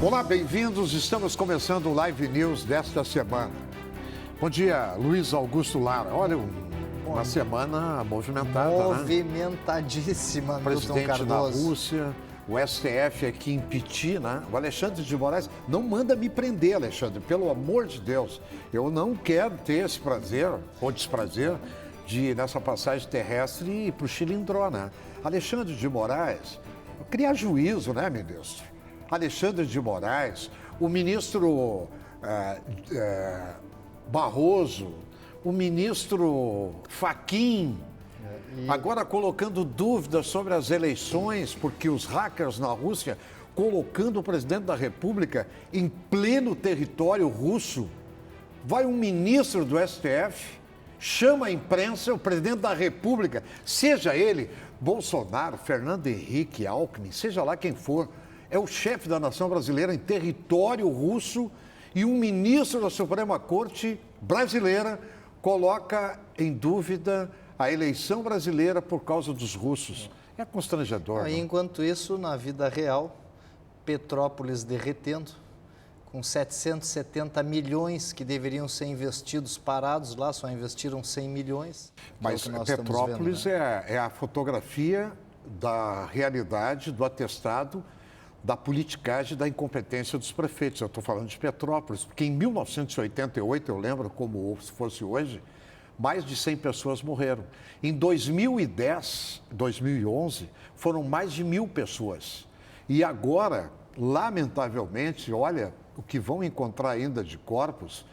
Olá, bem-vindos. Estamos começando o Live News desta semana. Bom dia, Luiz Augusto Lara. Olha, uma semana movimentada, Movimentadíssima, né? Presidente Milton da Cardoso. Rússia, o STF aqui impedir, né? O Alexandre de Moraes não manda me prender, Alexandre, pelo amor de Deus. Eu não quero ter esse prazer ou desprazer de ir nessa passagem terrestre e ir para o Chilindró, né? Alexandre de Moraes, criar juízo, né, ministro? Alexandre de Moraes, o ministro Barroso, o ministro Fachin, agora colocando dúvidas sobre as eleições, porque os hackers na Rússia colocando o presidente da República em pleno território russo. Vai um ministro do STF, chama a imprensa, o presidente da República, seja ele Bolsonaro, Fernando Henrique, Alckmin, seja lá quem for, é o chefe da nação brasileira em território russo e um ministro da Suprema Corte brasileira coloca em dúvida a eleição brasileira por causa dos russos. É constrangedor. E enquanto isso, na vida real, Petrópolis derretendo, com 770 milhões que deveriam ser investidos parados lá, só investiram 100 milhões. Mas Petrópolis vendo, né? é a fotografia da realidade, do atestado, da politicagem, da incompetência dos prefeitos. Eu estou falando de Petrópolis, porque em 1988, eu lembro como se fosse hoje, mais de 100 pessoas morreram. Em 2010, 2011, foram mais de 1.000 pessoas. E agora, lamentavelmente, olha o que vão encontrar ainda de corpos,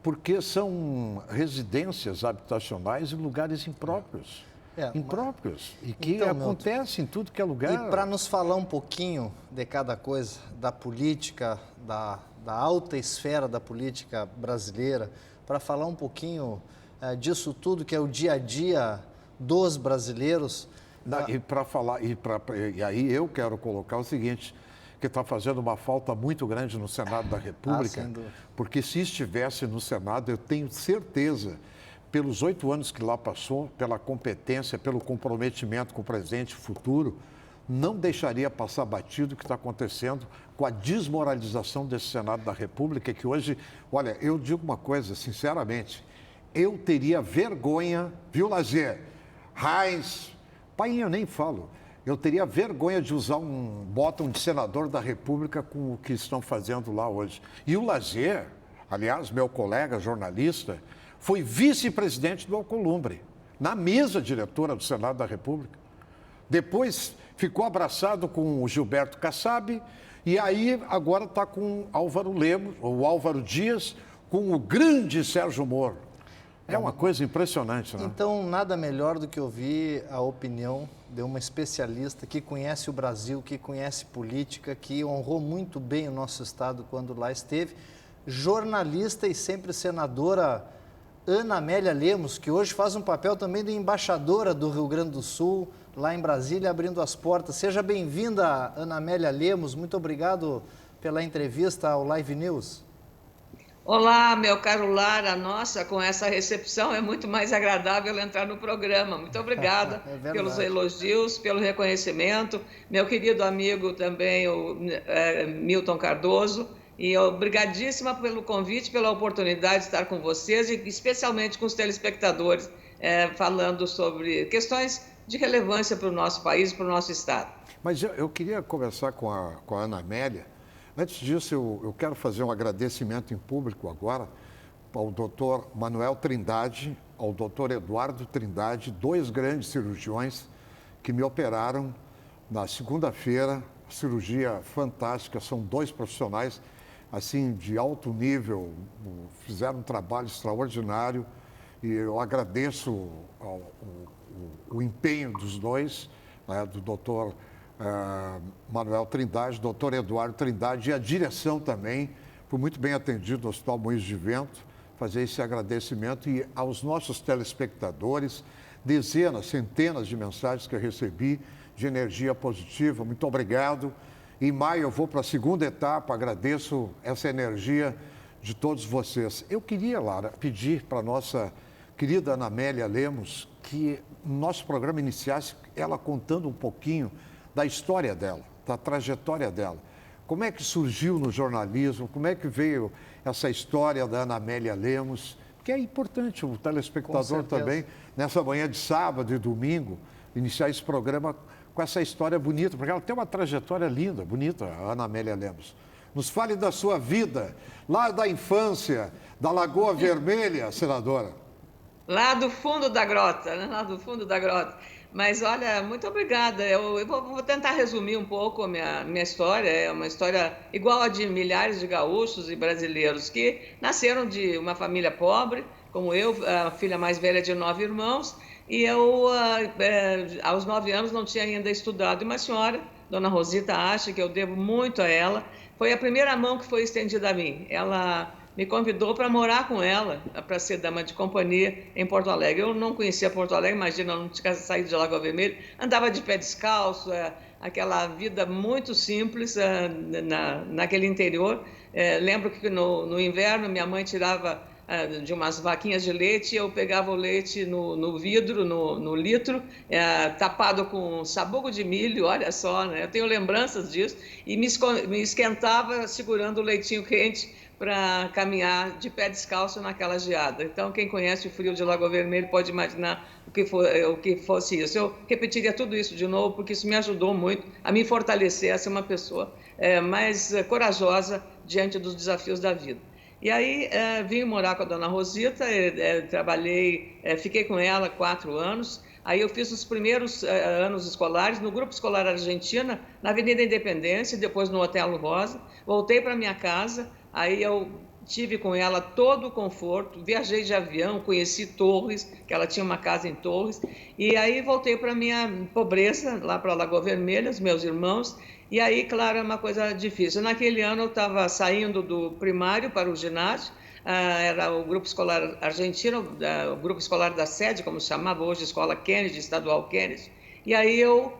porque são residências habitacionais em lugares impróprios. Impróprios, e que então, acontece em tudo que é lugar. E para nos falar um pouquinho de cada coisa, da política, da alta esfera da política brasileira, para falar um pouquinho disso tudo que é o dia a dia dos brasileiros. E para falar, e aí eu quero colocar o seguinte, que está fazendo uma falta muito grande no Senado da República, porque se estivesse no Senado, eu tenho certeza, pelos 8 anos que lá passou, pela competência, pelo comprometimento com o presente e futuro, não deixaria passar batido o que está acontecendo com a desmoralização desse Senado da República, que hoje, olha, eu digo uma coisa, sinceramente, eu teria vergonha, viu, Lazer? Reis, pai, eu nem falo, eu teria vergonha de usar um botão de senador da República com o que estão fazendo lá hoje. E o Lazer, aliás, meu colega jornalista, foi vice-presidente do Alcolumbre, na mesa diretora do Senado da República. Depois ficou abraçado com o Gilberto Kassab e aí agora está com Álvaro Lemos, ou Álvaro Dias, com o grande Sérgio Moro. É uma coisa impressionante, né? Então, nada melhor do que ouvir a opinião de uma especialista que conhece o Brasil, que conhece política, que honrou muito bem o nosso Estado quando lá esteve, jornalista e sempre senadora Ana Amélia Lemos, que hoje faz um papel também de embaixadora do Rio Grande do Sul, lá em Brasília, abrindo as portas. Seja bem-vinda, Ana Amélia Lemos. Muito obrigado pela entrevista ao Live News. Olá, meu caro Lara. Nossa, com essa recepção é muito mais agradável entrar no programa. Muito obrigada pelos elogios, pelo reconhecimento. Meu querido amigo também, o Milton Cardoso. E obrigadíssima pelo convite, pela oportunidade de estar com vocês e especialmente com os telespectadores, falando sobre questões de relevância para o nosso país, para o nosso Estado. Mas eu queria conversar com a Ana Amélia. Antes disso, eu quero fazer um agradecimento em público agora ao doutor Manuel Trindade, ao doutor Eduardo Trindade, 2 grandes cirurgiões que me operaram na segunda-feira. Cirurgia fantástica, são 2 profissionais assim, de alto nível, fizeram um trabalho extraordinário e eu agradeço o empenho dos 2, né, do doutor Manuel Trindade, doutor Eduardo Trindade e a direção também, por muito bem atendido no Hospital Moinhos de Vento, fazer esse agradecimento e aos nossos telespectadores, dezenas, centenas de mensagens que eu recebi de energia positiva, muito obrigado. Em maio eu vou para a segunda etapa, agradeço essa energia de todos vocês. Eu queria, Lara, pedir para a nossa querida Ana Amélia Lemos que nosso programa iniciasse ela contando um pouquinho da história dela, da trajetória dela. como é que surgiu no jornalismo, como é que veio essa história da Ana Amélia Lemos, que é importante o telespectador também, nessa manhã de sábado e domingo, iniciar esse programa com essa história bonita, porque ela tem uma trajetória linda, bonita, a Ana Amélia Lemos. Nos fale da sua vida, lá da infância, da Lagoa Vermelha, senadora. Lá do fundo da grota, né? Lá do fundo da grota. Mas, olha, muito obrigada. Eu vou tentar resumir um pouco a minha história. É uma história igual a de milhares de gaúchos e brasileiros que nasceram de uma família pobre, como eu, a filha mais velha de 9 irmãos, e eu, aos 9 anos, não tinha ainda estudado. E uma senhora, Dona Rosita, acha que eu devo muito a ela. Foi a primeira mão que foi estendida a mim. Ela me convidou para morar com ela, para ser dama de companhia em Porto Alegre. Eu não conhecia Porto Alegre, imagina, eu não tinha saído de Lagoa Vermelha, andava de pé descalço, aquela vida muito simples naquele interior. Lembro que no inverno minha mãe tirava de umas vaquinhas de leite, eu pegava o leite no vidro, no litro, tapado com sabugo de milho, olha só, né? Eu tenho lembranças disso, e me esquentava segurando o leitinho quente para caminhar de pé descalço naquela geada. Então, quem conhece o frio de Lagoa Vermelha pode imaginar o que fosse isso. Eu repetiria tudo isso de novo, porque isso me ajudou muito a me fortalecer, a ser uma pessoa mais corajosa diante dos desafios da vida. E aí vim morar com a Dona Rosita, trabalhei, fiquei com ela 4 anos. Aí eu fiz os primeiros anos escolares no Grupo Escolar Argentina, na Avenida Independência, depois no Hotel Rosa. Voltei para minha casa, aí eu tive com ela todo o conforto, viajei de avião, conheci Torres, que ela tinha uma casa em Torres, e aí voltei para minha pobreza, lá para Lagoa Vermelha, os meus irmãos. E aí, claro, é uma coisa difícil. Naquele ano eu estava saindo do primário para o ginásio, era o Grupo Escolar Argentino, o Grupo Escolar da Sede, como se chamava hoje, Escola Kennedy, Estadual Kennedy. E aí eu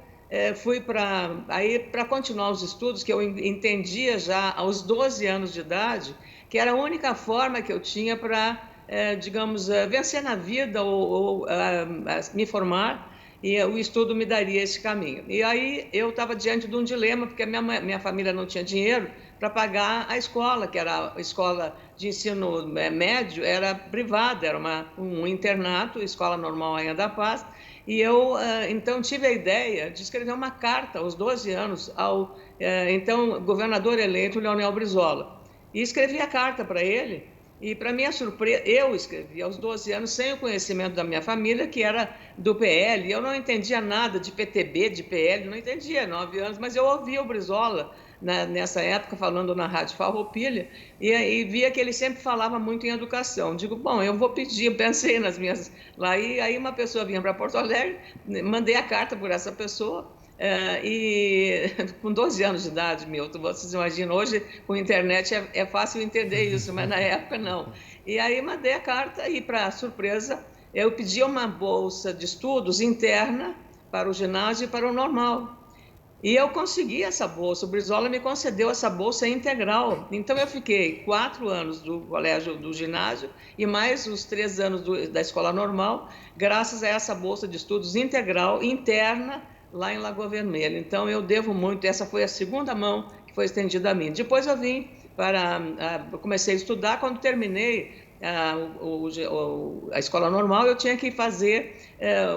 fui para continuar os estudos, que eu entendia já aos 12 anos de idade, que era a única forma que eu tinha para, digamos, vencer na vida ou me formar, e o estudo me daria esse caminho. E aí eu estava diante de um dilema, porque a minha família não tinha dinheiro para pagar a escola, que era a escola de ensino médio, era privada, era um internato, Escola Normal Rainha da Paz, e eu então tive a ideia de escrever uma carta aos 12 anos ao então governador eleito Leonel Brizola. E escrevi a carta para ele. E, para minha surpresa, eu escrevi aos 12 anos, sem o conhecimento da minha família, que era do PL. Eu não entendia nada de PTB, de PL, não entendia, 9 anos, mas eu ouvia o Brizola, nessa época, falando na Rádio Farroupilha, e via que ele sempre falava muito em educação. Digo, bom, eu vou pedir, pensei nas minhas... Lá, e aí uma pessoa vinha para Porto Alegre, mandei a carta por essa pessoa, e com 12 anos de idade, Milton, vocês imaginam, hoje com a internet é fácil entender isso, mas na época não. E aí mandei a carta e, para surpresa, eu pedi uma bolsa de estudos interna para o ginásio e para o normal. E eu consegui essa bolsa, o Brizola me concedeu essa bolsa integral. Então eu fiquei 4 anos do colégio, do ginásio, e mais os 3 anos da escola normal, graças a essa bolsa de estudos integral, interna, lá em Lagoa Vermelha. Então, eu devo muito. Essa foi a segunda mão que foi estendida a mim. Depois eu vim comecei a estudar. Quando terminei a escola normal, eu tinha que fazer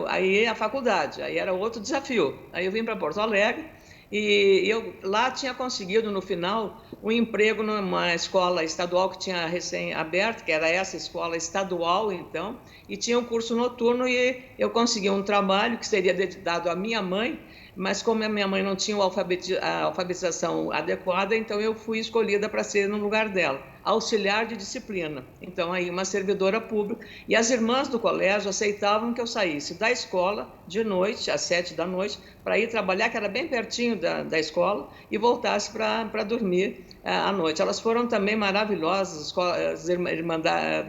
aí a faculdade. Aí era outro desafio. Aí eu vim para Porto Alegre e eu lá tinha conseguido, no final, um emprego numa escola estadual que tinha recém-aberto, que era essa escola estadual, então, e tinha um curso noturno, e eu consegui um trabalho que seria dado à minha mãe, mas como a minha mãe não tinha a alfabetização adequada, então eu fui escolhida para ser no lugar dela, auxiliar de disciplina. Então, aí uma servidora pública. E as irmãs do colégio aceitavam que eu saísse da escola de noite, às 7 da noite, para ir trabalhar, que era bem pertinho da escola, e voltasse para dormir à noite. Elas foram também maravilhosas,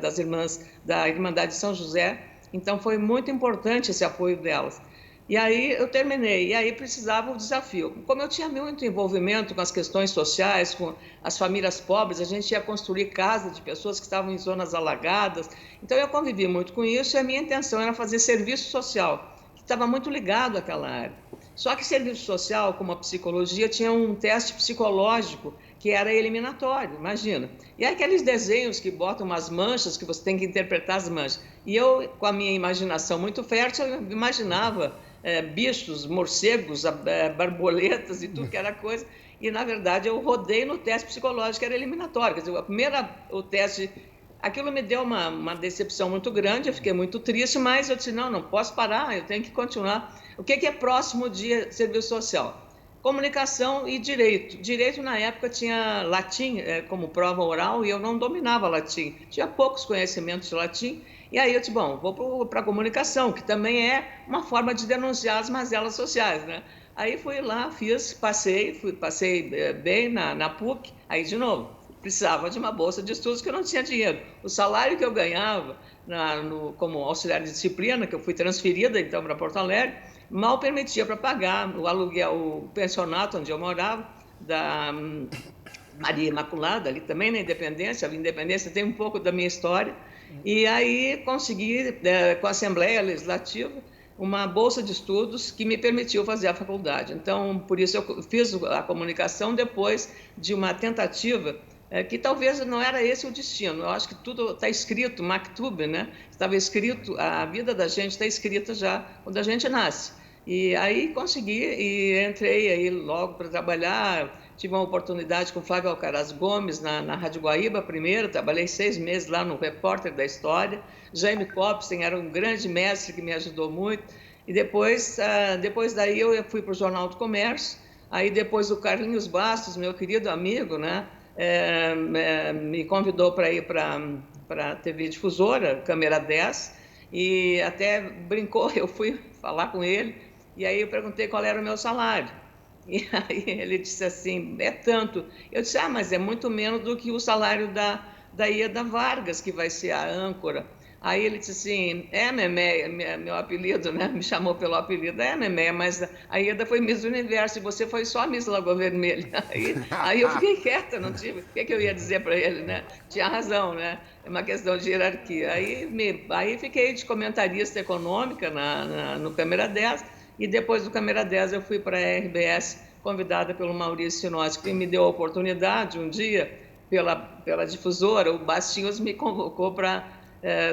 das irmãs da Irmandade de São José. Então, foi muito importante esse apoio delas. E aí eu terminei, e aí precisava o desafio. Como eu tinha muito envolvimento com as questões sociais, com as famílias pobres, a gente ia construir casas de pessoas que estavam em zonas alagadas. Então eu convivi muito com isso, e a minha intenção era fazer serviço social, que estava muito ligado àquela área. Só que serviço social, como a psicologia, tinha um teste psicológico que era eliminatório, imagina. E aqueles desenhos que botam umas manchas, que você tem que interpretar as manchas. E eu, com a minha imaginação muito fértil, eu imaginava bichos, morcegos, borboletas e tudo que era coisa. E, na verdade, eu rodei no teste psicológico, que era eliminatório. Quer dizer, o teste... Aquilo me deu uma decepção muito grande, eu fiquei muito triste, mas eu disse, não posso parar, eu tenho que continuar. O que é próximo de serviço social? Comunicação e direito. Direito, na época, tinha latim como prova oral e eu não dominava latim. Tinha poucos conhecimentos de latim. E aí eu disse, bom, vou para a comunicação, que também é uma forma de denunciar as mazelas sociais, né? Aí fui lá, passei bem na PUC, aí de novo, precisava de uma bolsa de estudos que eu não tinha dinheiro. O salário que eu ganhava como auxiliar de disciplina, que eu fui transferida então para Porto Alegre, mal permitia para pagar o aluguel, o pensionato onde eu morava, da Maria Imaculada, ali também na Independência. A Independência tem um pouco da minha história. E aí consegui, com a Assembleia Legislativa, uma bolsa de estudos que me permitiu fazer a faculdade. Então, por isso eu fiz a comunicação depois de uma tentativa que talvez não era esse o destino. Eu acho que tudo está escrito, Maktub, né? Estava escrito, a vida da gente está escrita já quando a gente nasce. E aí consegui e entrei aí logo para trabalhar. Tive uma oportunidade com Flávio Alcaraz Gomes na Rádio Guaíba primeiro, trabalhei 6 meses lá no Repórter da História. Jaime Copstein era um grande mestre que me ajudou muito. E depois daí eu fui para o Jornal do Comércio. Aí depois o Carlinhos Bastos, meu querido amigo, né, me convidou para ir para a TV Difusora, Câmera 10, e até brincou, eu fui falar com ele, e aí eu perguntei qual era o meu salário. E aí ele disse assim, é tanto. Eu disse, mas é muito menos do que o salário da Ieda Vargas, que vai ser a âncora. Aí ele disse assim, Memé, meu apelido, né? Me chamou pelo apelido, Memé, mas a Ieda foi Miss Universo e você foi só Miss Lagoa Vermelha. Aí eu fiquei quieta, não tive, o que eu ia dizer para ele, né? Tinha razão, né? É uma questão de hierarquia. Aí fiquei de comentarista econômica no Câmera 10, e depois do Câmera 10 eu fui para a RBS, convidada pelo Maurício Sinossi, que me deu a oportunidade um dia, pela difusora, o Bastinhos me convocou para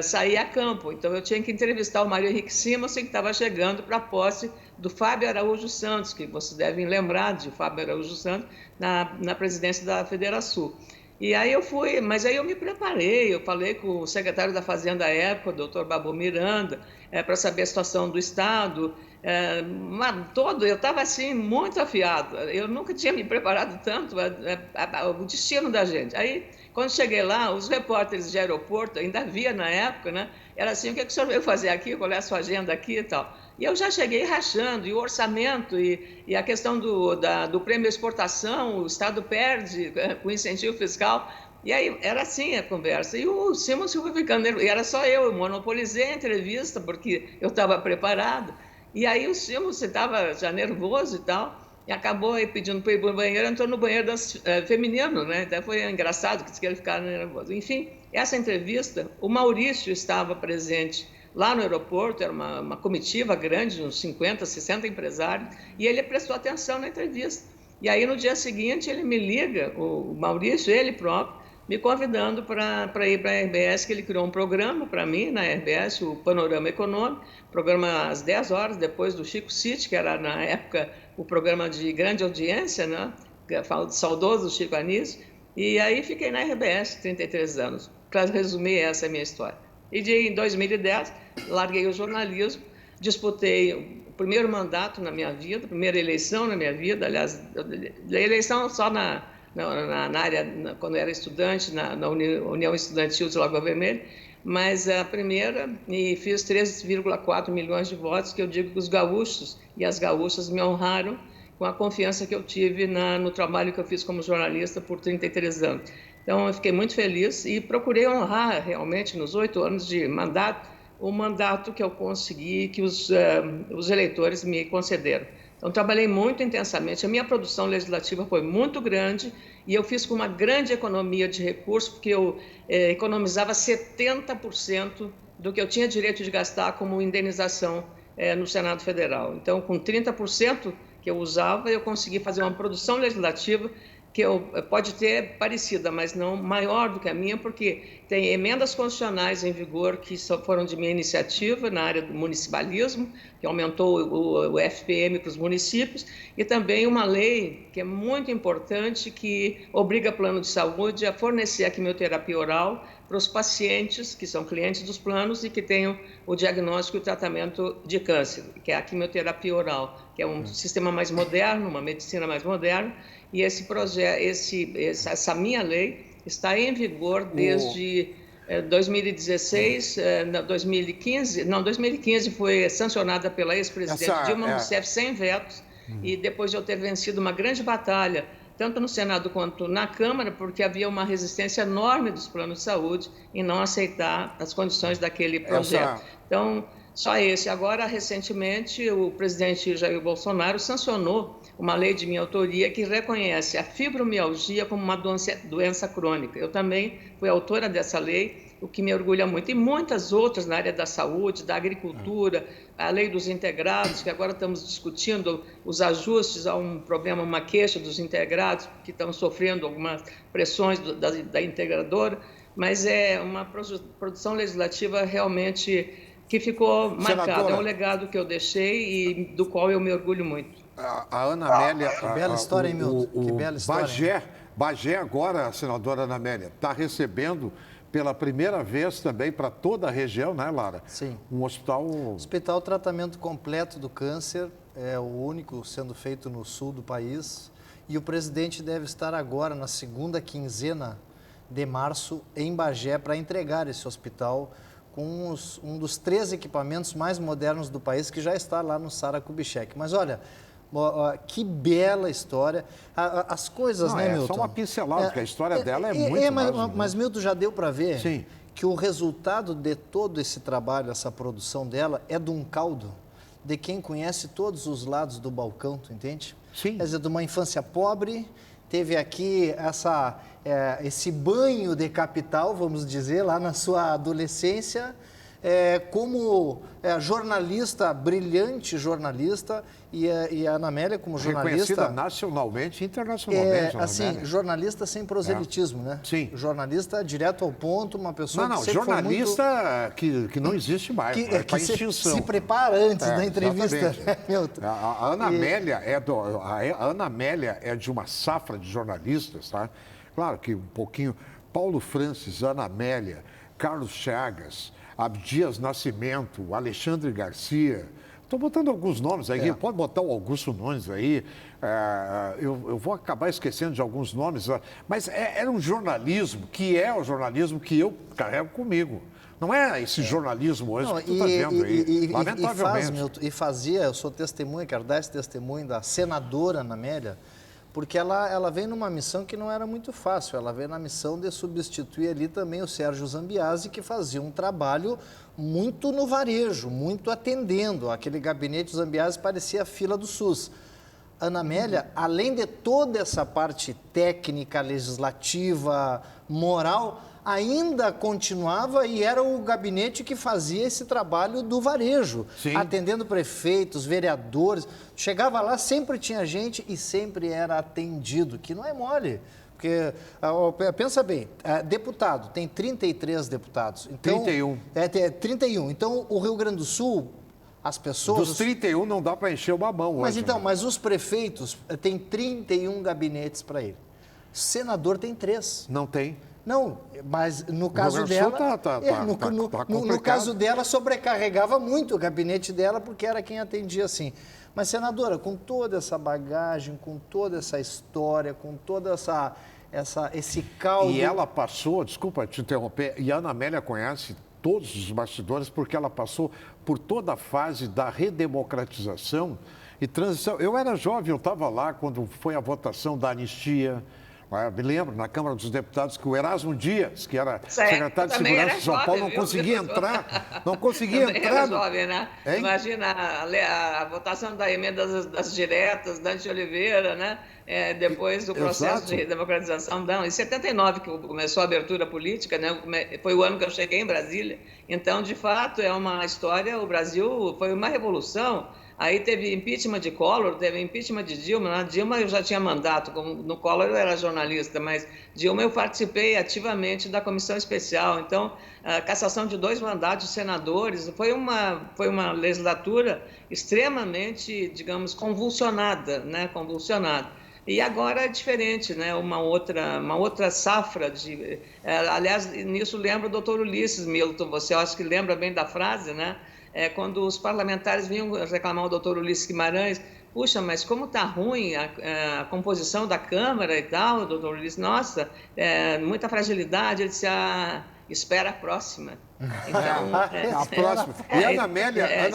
sair a campo. Então eu tinha que entrevistar o Mário Henrique Simonsen, que estava chegando para a posse do Fábio Araújo Santos, que vocês devem lembrar de Fábio Araújo Santos, na presidência da Federação. E aí eu fui, mas aí eu me preparei, eu falei com o secretário da Fazenda à época, o doutor Babu Miranda, para saber a situação do Estado, eu estava assim, muito afiado, eu nunca tinha me preparado tanto, o destino da gente. Aí, quando cheguei lá, os repórteres de aeroporto, ainda havia na época, né? Era assim, o que o senhor veio fazer aqui, qual é a sua agenda aqui e tal. E eu já cheguei rachando, e o orçamento, e a questão do prêmio exportação, o Estado perde com incentivo fiscal. E aí era assim a conversa. E o Simons foi ficando nervoso, e era só eu monopolizei a entrevista, porque eu estava preparado. E aí o Simons estava já nervoso e tal, e acabou aí pedindo para ir para o banheiro, entrou no banheiro feminino, né? Até foi engraçado, que disse que ele ficava nervoso. Enfim, essa entrevista, o Maurício estava presente lá no aeroporto, era uma comitiva grande, uns 50, 60 empresários, e ele prestou atenção na entrevista. E aí, no dia seguinte, ele me liga, o Maurício, ele próprio, me convidando para ir para a RBS, que ele criou um programa para mim na RBS, o Panorama Econômico, programa às 10 horas, depois do Chico City, que era, na época, o programa de grande audiência, né? Falo de saudoso Chico Anísio, e aí fiquei na RBS, 33 anos. Para resumir, essa é a minha história. E em 2010, larguei o jornalismo, disputei o primeiro mandato na minha vida, a primeira eleição na minha vida, aliás, eleição só na área, quando eu era estudante, na União Estudantil de Lagoa Vermelha, mas a primeira, e fiz 3,4 milhões de votos, que eu digo que os gaúchos e as gaúchas me honraram com a confiança que eu tive no trabalho que eu fiz como jornalista por 33 anos. Então, eu fiquei muito feliz e procurei honrar realmente, nos 8 anos de mandato, o mandato que eu consegui, que os eleitores me concederam. Então, trabalhei muito intensamente. A minha produção legislativa foi muito grande e eu fiz com uma grande economia de recursos, porque eu economizava 70% do que eu tinha direito de gastar como indenização no Senado Federal. Então, com 30% que eu usava, eu consegui fazer uma produção legislativa que pode ter parecida, mas não maior do que a minha, porque tem emendas constitucionais em vigor que foram de minha iniciativa na área do municipalismo, que aumentou o FPM para os municípios, e também uma lei que é muito importante, que obriga o plano de saúde a fornecer a quimioterapia oral para os pacientes que são clientes dos planos e que tenham o diagnóstico e o tratamento de câncer, que é a quimioterapia oral, que é um sistema mais moderno, uma medicina mais moderna, e esse projeto, essa minha lei está em vigor desde 2016, 2015 foi sancionada pela ex-presidente Dilma Rousseff sem vetos, e depois de eu ter vencido uma grande batalha, tanto no Senado quanto na Câmara, porque havia uma resistência enorme dos planos de saúde em não aceitar as condições daquele projeto. Então, só esse. Agora, recentemente, o presidente Jair Bolsonaro sancionou uma lei de minha autoria que reconhece a fibromialgia como uma doença crônica. Eu também fui autora dessa lei, o que me orgulha muito. E muitas outras na área da saúde, da agricultura, a lei dos integrados, que agora estamos discutindo os ajustes a um problema, uma queixa dos integrados, que estão sofrendo algumas pressões da integradora, mas é uma produção legislativa realmente que ficou marcada. Senadora, é um legado que eu deixei e do qual eu me orgulho muito. A Ana Amélia... Que bela história, hein, Milton? Que bela história. Bagé agora, a senadora Ana Amélia, está recebendo pela primeira vez também para toda a região, né, Lara? Sim. Um hospital... Hospital Tratamento Completo do Câncer, é o único sendo feito no sul do país. E o presidente deve estar agora, na segunda quinzena de março, em Bagé, para entregar esse hospital com um dos 3 equipamentos mais modernos do país, que já está lá no Sara Kubitschek. Mas olha, que bela história. As coisas, né, Milton? É só uma pincelada, porque a história dela é muito mais... Mas, Milton, já deu para ver Sim. que o resultado de todo esse trabalho, essa produção dela, é de um caldo de quem conhece todos os lados do balcão, tu entende? Sim. Quer dizer, de uma infância pobre, teve aqui esse banho de capital, vamos dizer, lá na sua adolescência, como jornalista, brilhante jornalista, e a Ana Amélia como jornalista... Reconhecida nacionalmente e internacionalmente. Assim, jornalista sem proselitismo, né? Sim. Jornalista direto ao ponto, uma pessoa que sempre jornalista foi muito... que não existe mais, que extinção. Se prepara antes da entrevista, né, Milton? A Ana Amélia é de uma safra de jornalistas, tá? Claro que um pouquinho... Paulo Francis, Ana Amélia, Carlos Chagas, Abdias Nascimento, Alexandre Garcia... Estou botando alguns nomes aí, pode botar o Augusto Nunes aí, eu vou acabar esquecendo de alguns nomes, mas era um jornalismo, que é o jornalismo que eu carrego comigo. Não é esse jornalismo hoje que tu está vendo aí, lamentavelmente. E fazia, eu sou testemunha, quero dar esse testemunho da senadora Ana Amélia, porque ela veio numa missão que não era muito fácil, ela veio na missão de substituir ali também o Sérgio Zambiasi, que fazia um trabalho muito no varejo, muito atendendo. Aquele gabinete Zambiasi parecia a fila do SUS. Ana Amélia, além de toda essa parte técnica, legislativa, moral, ainda continuava e era o gabinete que fazia esse trabalho do varejo, Sim. atendendo prefeitos, vereadores. Chegava lá, sempre tinha gente e sempre era atendido, que não é mole. Porque, pensa bem, deputado, tem 33 deputados. Então, 31. 31. Então, o Rio Grande do Sul, as pessoas... Dos 31 não dá para encher uma mão hoje. Mas os prefeitos têm 31 gabinetes para ele. Senador tem 3. Não tem. Não, mas no caso dela... No caso dela, sobrecarregava muito o gabinete dela, porque era quem atendia assim. Mas, senadora, com toda essa bagagem, com toda essa história, com toda esse caldo... E ela passou, desculpa te interromper, e a Ana Amélia conhece todos os bastidores, porque ela passou por toda a fase da redemocratização e transição. Eu era jovem, eu estava lá quando foi a votação da anistia, Me lembro, na Câmara dos Deputados, que o Erasmo Dias, que era secretário de Segurança de São Paulo, não conseguia entrar. Não conseguia entrar. Jovem, né? Imagina a votação da emenda das diretas, Dante Oliveira, né? Depois do processo de democratização. Não, em 79 que começou a abertura política, né? Foi o ano que eu cheguei em Brasília. Então, de fato, é uma história, o Brasil foi uma revolução. Aí teve impeachment de Collor, teve impeachment de Dilma. Na Dilma eu já tinha mandato, no Collor eu era jornalista, mas Dilma eu participei ativamente da comissão especial. Então, a cassação de 2 mandatos de senadores foi uma legislatura extremamente, digamos, convulsionada, né? Convulsionada. E agora é diferente, né? Uma outra safra de... aliás, nisso lembra o doutor Ulisses Milton, você acha que lembra bem da frase, né? Quando os parlamentares vinham reclamar ao doutor Ulisses Guimarães, puxa, mas como está ruim a composição da Câmara e tal, doutor Ulisses, nossa, muita fragilidade, ele disse, espera a próxima. Então, a próxima. E a Ana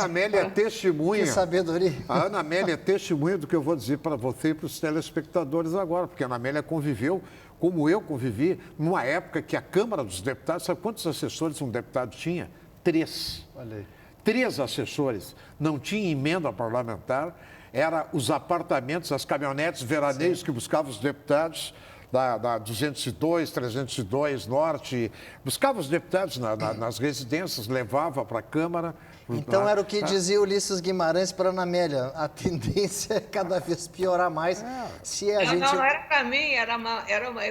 Amélia é testemunha. Que sabedoria. A Ana Amélia é testemunha do que eu vou dizer para você e para os telespectadores agora, porque a Ana Amélia conviveu, como eu convivi, numa época que a Câmara dos Deputados, sabe quantos assessores um deputado tinha? 3. Olha aí. 3 assessores, não tinha emenda parlamentar, eram os apartamentos, as caminhonetes veraneios que buscavam os deputados da 202, 302 Norte, buscava os deputados nas residências, levava para a Câmara. Então era o que dizia Ulisses Guimarães para a Ana Amélia, a tendência é cada vez piorar mais. Se a gente... Não era para mim, era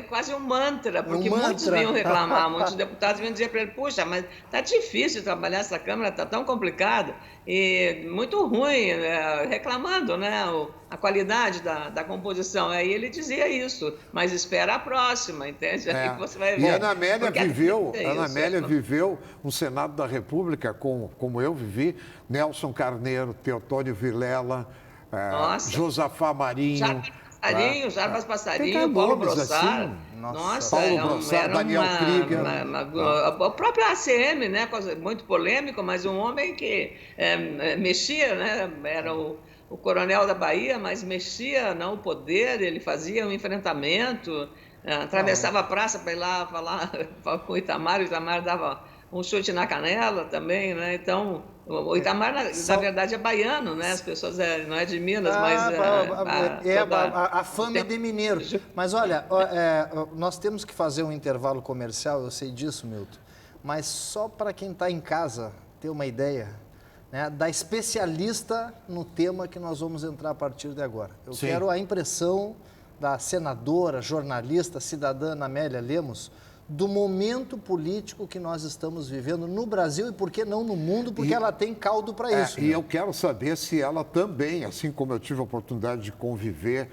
quase um mantra, porque muitos vinham reclamar, muitos deputados vinham dizer para ele, puxa, mas está difícil trabalhar essa Câmara, está tão complicado e muito ruim, reclamando, né, a qualidade da composição. Aí ele dizia isso, mas espera a próxima, entende? Aí você vai ver. E a Ana Amélia viveu um Senado da República, como eu vivi, Nelson Carneiro, Teotônio Vilela, Josafá Marinho. Jarbas Passarinho, Paulo Brossard. Nossa, Paulo Brossard, Daniel Krieger. O próprio ACM, né, muito polêmico, mas um homem que mexia, né, era o coronel da Bahia, mas mexia no poder, ele fazia um enfrentamento, atravessava a praça para ir lá falar com o Itamar dava um chute na canela também, né? Então, o Itamar, na verdade, é baiano, né? As pessoas não é de Minas, mas... a fama é de mineiro. Mas, olha, nós temos que fazer um intervalo comercial, eu sei disso, Milton, mas só para quem está em casa ter uma ideia, né, da especialista no tema que nós vamos entrar a partir de agora. Eu quero a impressão da senadora, jornalista, cidadã Ana Amélia Lemos, do momento político que nós estamos vivendo no Brasil e, por que não, no mundo, porque ela tem caldo para isso. E eu quero saber se ela também, assim como eu tive a oportunidade de conviver,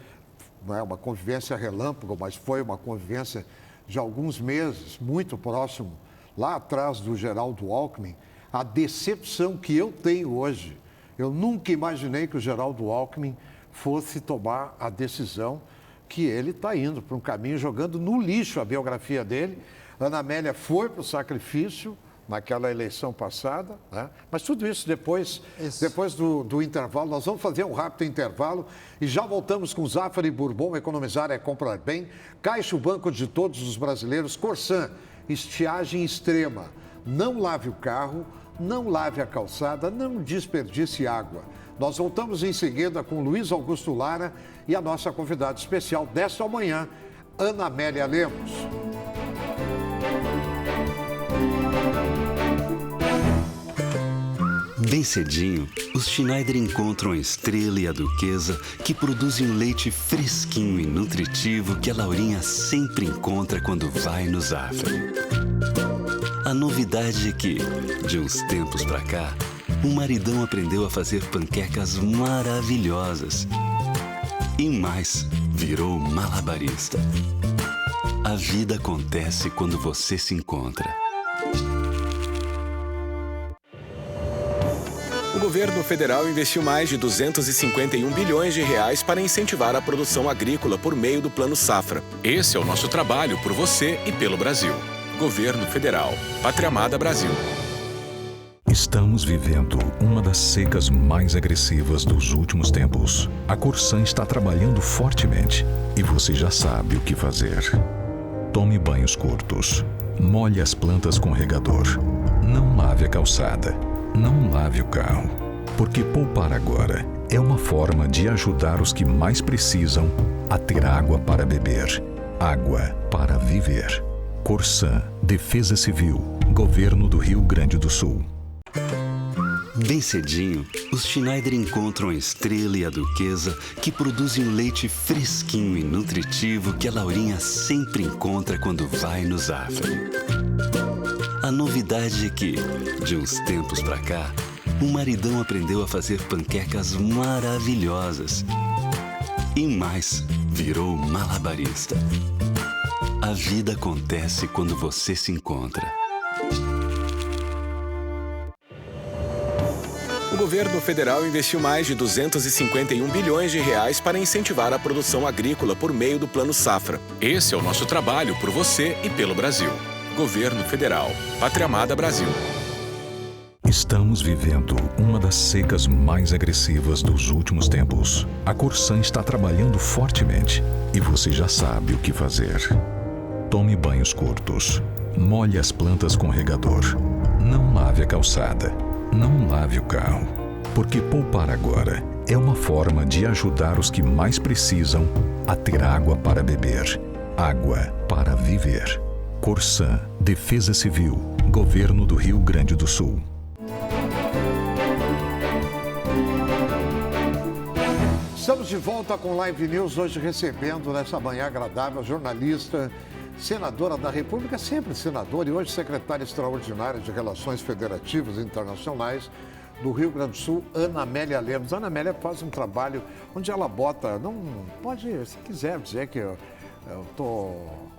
não é uma convivência relâmpago, mas foi uma convivência de alguns meses, muito próximo, lá atrás do Geraldo Alckmin, a decepção que eu tenho hoje. Eu nunca imaginei que o Geraldo Alckmin fosse tomar a decisão que ele está indo para um caminho, jogando no lixo a biografia dele. Ana Amélia foi para o sacrifício naquela eleição passada, né? Mas tudo isso depois do intervalo. Nós vamos fazer um rápido intervalo e já voltamos com Zafari e Bourbon. Economizar é comprar bem. Caixa, o banco de todos os brasileiros. Corsan, estiagem extrema. Não lave o carro, não lave a calçada, não desperdice água. Nós voltamos em seguida com Luiz Augusto Lara e a nossa convidada especial desta manhã, Ana Amélia Lemos. Bem cedinho, os Schneider encontram a Estrela e a Duquesa, que produzem um leite fresquinho e nutritivo que a Laurinha sempre encontra quando vai no Zafari. A novidade é que, de uns tempos pra cá, o maridão aprendeu a fazer panquecas maravilhosas. E mais, virou malabarista. A vida acontece quando você se encontra. O governo federal investiu mais de 251 bilhões de reais para incentivar a produção agrícola por meio do Plano Safra. Esse é o nosso trabalho por você e pelo Brasil. Governo Federal. Pátria Amada Brasil. Estamos vivendo uma das secas mais agressivas dos últimos tempos. A Corsã está trabalhando fortemente e você já sabe o que fazer. Tome banhos curtos. Molhe as plantas com regador. Não lave a calçada. Não lave o carro. Porque poupar agora é uma forma de ajudar os que mais precisam a ter água para beber. Água para viver. Corsã, Defesa Civil, Governo do Rio Grande do Sul. Bem cedinho, os Schneider encontram a Estrela e a Duquesa, que produzem um leite fresquinho e nutritivo que a Laurinha sempre encontra quando vai no Zafari. A novidade é que, de uns tempos pra cá, o maridão aprendeu a fazer panquecas maravilhosas. E mais, virou malabarista. A vida acontece quando você se encontra. O governo federal investiu mais de 251 bilhões de reais para incentivar a produção agrícola por meio do Plano Safra. Esse é o nosso trabalho por você e pelo Brasil. Governo Federal. Pátria Amada Brasil. Estamos vivendo uma das secas mais agressivas dos últimos tempos. A Corsã está trabalhando fortemente e você já sabe o que fazer. Tome banhos curtos. Molhe as plantas com regador. Não lave a calçada. Não lave o carro. Porque poupar agora é uma forma de ajudar os que mais precisam a ter água para beber. Água para viver. Corsã, Defesa Civil, Governo do Rio Grande do Sul. Estamos de volta com Live News, hoje recebendo nessa manhã agradável a jornalista, senadora da República, sempre senadora e hoje secretária extraordinária de Relações Federativas e Internacionais do Rio Grande do Sul, Ana Amélia Lemos. Ana Amélia faz um trabalho onde ela bota, não pode, se quiser dizer que eu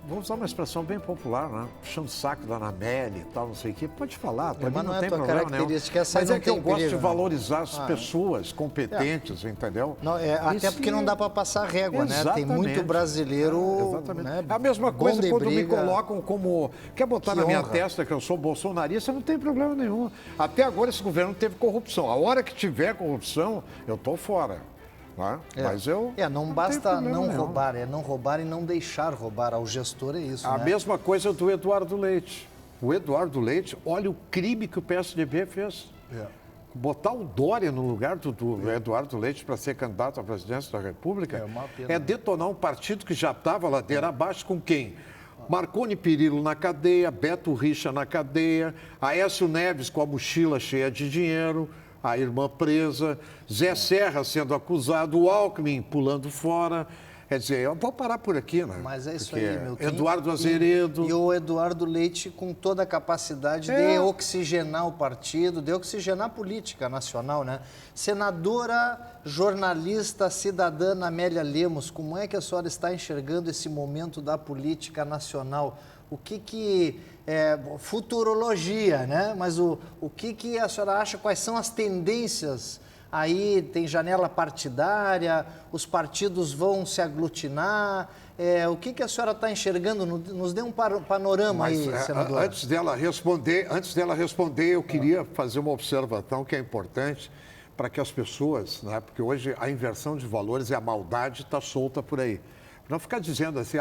vou usar uma expressão bem popular, né? Puxando o saco da Ana Amélia e tal, não sei o quê. Pode falar, para mim não tem problema nenhum. Mas é que eu gosto de valorizar as pessoas competentes, entendeu? Não, até porque não dá para passar régua, né? Tem muito brasileiro. Exatamente. Né? A mesma coisa quando me briga. colocam como. Quer botar na minha testa que eu sou bolsonarista, não tem problema nenhum. Até agora esse governo teve corrupção. A hora que tiver corrupção, eu estou fora. Mas não basta não roubar, é não roubar e não deixar roubar. Ao gestor é isso, A mesma coisa do Eduardo Leite. O Eduardo Leite, olha o crime que o PSDB fez. Botar o Dória no lugar do Eduardo Leite para ser candidato à presidência da República é detonar um partido que já estava ladeira abaixo com quem? Marconi Perillo na cadeia, Beto Richa na cadeia, Aécio Neves com a mochila cheia de dinheiro, a irmã presa, Zé Serra sendo acusado, o Alckmin pulando fora. Quer dizer, eu vou parar por aqui, né? Mas é isso porque aí, meu. Eduardo Azeredo. E o Eduardo Leite com toda a capacidade de oxigenar o partido, de oxigenar a política nacional, né? Senadora, jornalista, cidadã Amélia Lemos, como é que a senhora está enxergando esse momento da política nacional? O que futurologia, né? Mas o que a senhora acha, quais são as tendências? Aí tem janela partidária, os partidos vão se aglutinar. O que a senhora está enxergando? Nos dê um panorama aí, senadora. Antes dela responder, eu queria fazer uma observação que é importante para que as pessoas, né? Porque hoje a inversão de valores e a maldade está solta por aí. Não ficar dizendo assim,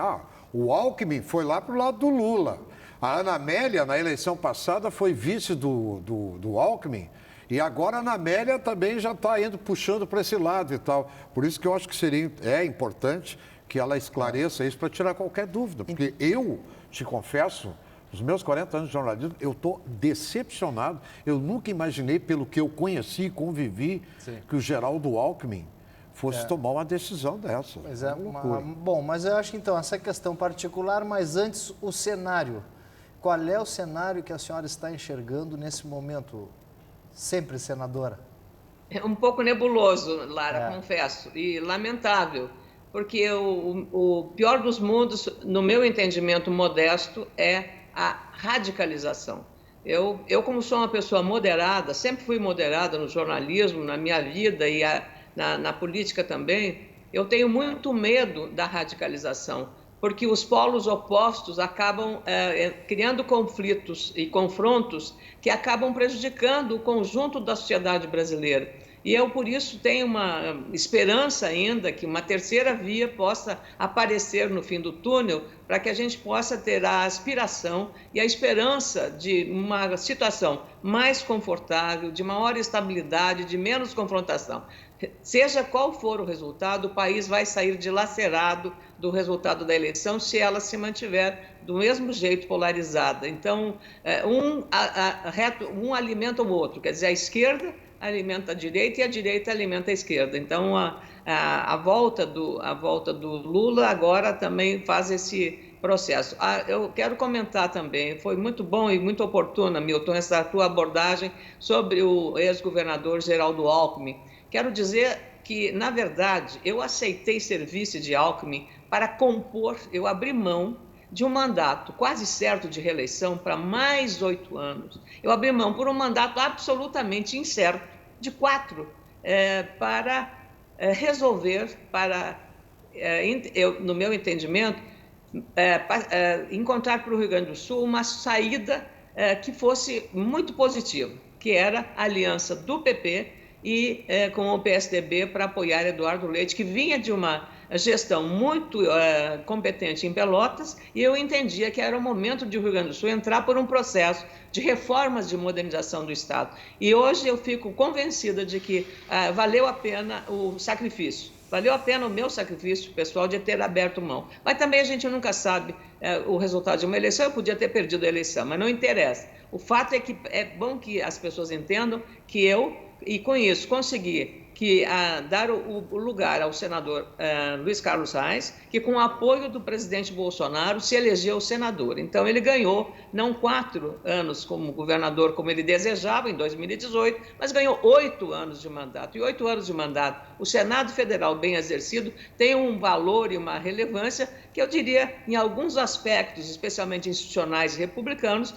o Alckmin foi lá para o lado do Lula. A Ana Amélia, na eleição passada, foi vice do Alckmin. E agora a Ana Amélia também já está indo puxando para esse lado e tal. Por isso que eu acho que é importante que ela esclareça isso para tirar qualquer dúvida. Porque eu, te confesso, nos meus 40 anos de jornalismo, eu estou decepcionado. Eu nunca imaginei, pelo que eu conheci e convivi, que o Geraldo Alckmin fosse tomar uma decisão dessa. Mas bom, mas eu acho que então, essa questão particular, mas antes o cenário. Qual é o cenário que a senhora está enxergando nesse momento, sempre senadora? É um pouco nebuloso, Lara, confesso, e lamentável, porque o pior dos mundos, no meu entendimento modesto, é a radicalização. Eu, como sou uma pessoa moderada, sempre fui moderada no jornalismo, na minha vida e na política também, eu tenho muito medo da radicalização, porque os polos opostos acabam criando conflitos e confrontos que acabam prejudicando o conjunto da sociedade brasileira. E eu, por isso, tenho uma esperança ainda que uma terceira via possa aparecer no fim do túnel, para que a gente possa ter a aspiração e a esperança de uma situação mais confortável, de maior estabilidade, de menos confrontação. Seja qual for o resultado, o país vai sair dilacerado do resultado da eleição se ela se mantiver do mesmo jeito polarizada. Então, um alimenta o outro, quer dizer, a esquerda alimenta a direita e a direita alimenta a esquerda. Então, a volta do Lula agora também faz esse processo. Eu quero comentar também, foi muito bom e muito oportuna, Milton, essa tua abordagem sobre o ex-governador Geraldo Alckmin. Quero dizer que, na verdade, eu aceitei serviço de Alckmin para compor, eu abri mão de um mandato quase certo de reeleição para mais 8 anos. Eu abri mão por um mandato absolutamente incerto, de 4, para resolver, no meu entendimento, encontrar para o Rio Grande do Sul uma saída que fosse muito positiva, que era a aliança do PP e com o PSDB para apoiar Eduardo Leite, que vinha de uma gestão muito competente em Pelotas, e eu entendia que era o momento de o Rio Grande do Sul entrar por um processo de reformas de modernização do Estado. E hoje eu fico convencida de que valeu a pena o sacrifício, valeu a pena o meu sacrifício pessoal de ter aberto mão. Mas também a gente nunca sabe o resultado de uma eleição. Eu podia ter perdido a eleição, mas não interessa. O fato é que é bom que as pessoas entendam que eu, e com isso, consegui dar o lugar ao senador Luiz Carlos Reis, que com o apoio do presidente Bolsonaro se elegeu senador. Então ele ganhou não 4 anos como governador como ele desejava em 2018, mas ganhou 8 anos de mandato. E 8 anos de mandato, o Senado Federal bem exercido tem um valor e uma relevância que eu diria, em alguns aspectos, especialmente institucionais e republicanos,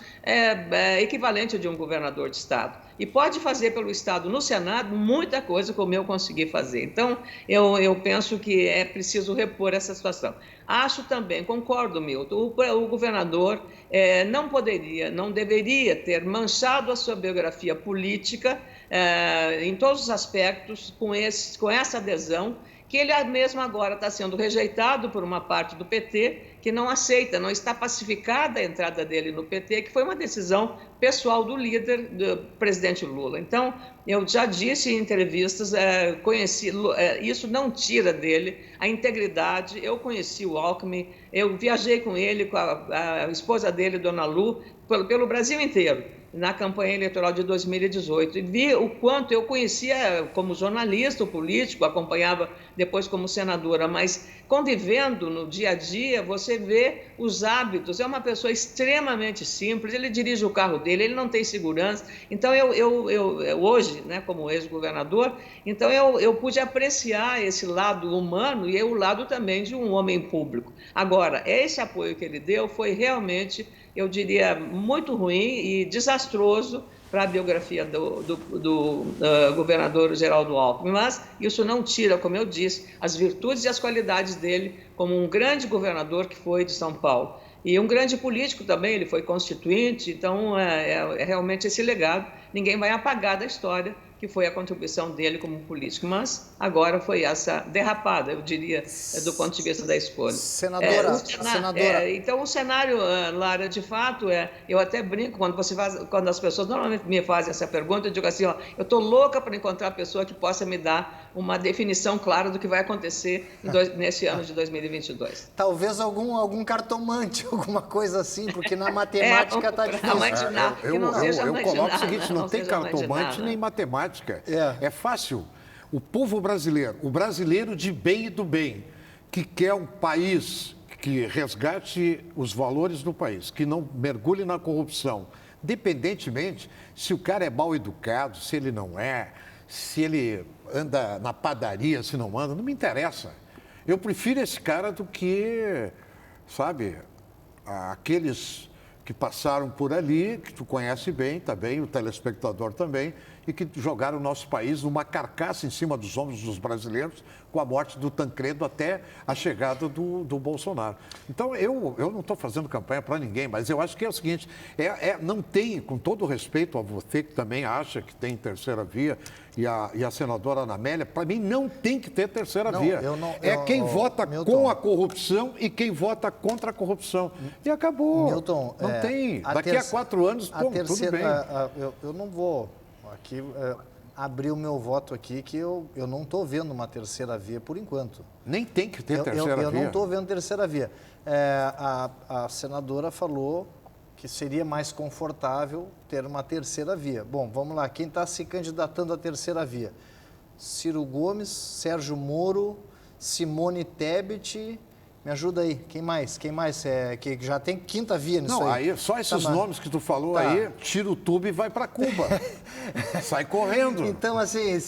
equivalente ao de um governador de Estado. E pode fazer pelo Estado no Senado muita coisa como eu consegui fazer. Então, eu penso que é preciso repor essa situação. Acho também, concordo, Milton, o governador não deveria ter manchado a sua biografia política em todos os aspectos com essa adesão, que ele mesmo agora está sendo rejeitado por uma parte do PT, que não aceita, não está pacificada a entrada dele no PT, que foi uma decisão pessoal do líder, do presidente Lula. Então, eu já disse em entrevistas, isso não tira dele a integridade. Eu conheci o Alckmin, eu viajei com ele, com a esposa dele, Dona Lu, pelo Brasil inteiro, na campanha eleitoral de 2018, e vi o quanto eu conhecia como jornalista, político, acompanhava depois como senadora, mas convivendo no dia a dia, você vê os hábitos. É uma pessoa extremamente simples, ele dirige o carro dele, ele não tem segurança. Então, eu hoje, né, como ex-governador, então eu pude apreciar esse lado humano e o lado também de um homem público. Agora, esse apoio que ele deu foi realmente, eu diria, muito ruim e desastroso para a biografia do governador Geraldo Alckmin, mas isso não tira, como eu disse, as virtudes e as qualidades dele como um grande governador que foi de São Paulo. E um grande político também, ele foi constituinte, então realmente esse legado ninguém vai apagar da história, que foi a contribuição dele como político, mas agora foi essa derrapada, eu diria, do ponto de vista da escolha. Senadora. Então, o cenário, Lara, de fato, eu até brinco quando as pessoas normalmente me fazem essa pergunta, eu digo assim, eu estou louca para encontrar a pessoa que possa me dar uma definição clara do que vai acontecer nesse ano de 2022. Talvez algum cartomante, alguma coisa assim, porque na matemática está difícil. Eu coloco o seguinte, não tem cartomante nem matemática. É fácil. O povo brasileiro, o brasileiro de bem e do bem, que quer um país que resgate os valores do país, que não mergulhe na corrupção, independentemente se o cara é mal educado, se ele não é, se ele anda na padaria, se não anda, não me interessa. Eu prefiro esse cara do que, sabe, aqueles que passaram por ali, que tu conhece bem, também, o telespectador também, e que jogaram o nosso país numa carcaça em cima dos ombros dos brasileiros com a morte do Tancredo até a chegada do Bolsonaro. Então, eu não estou fazendo campanha para ninguém, mas eu acho que é o seguinte, não tem, com todo respeito a você que também acha que tem terceira via, e a senadora Ana Amélia, para mim não tem que ter terceira via. Quem vota Milton, com a corrupção e quem vota contra a corrupção. E acabou. Milton, não tem. Daqui a 4 anos, tudo bem. Eu não vou aqui abrir o meu voto aqui, que eu não estou vendo uma terceira via por enquanto. Nem tem que ter terceira via. Eu não estou vendo terceira via. A senadora falou que seria mais confortável ter uma terceira via. Bom, vamos lá. Quem está se candidatando à terceira via? Ciro Gomes, Sérgio Moro, Simone Tebet. Me ajuda aí. Quem mais? Que já tem quinta via nisso aí. Não, aí só esses nomes que tu falou aí, tira o tubo e vai para Cuba. Sai correndo. Então, assim,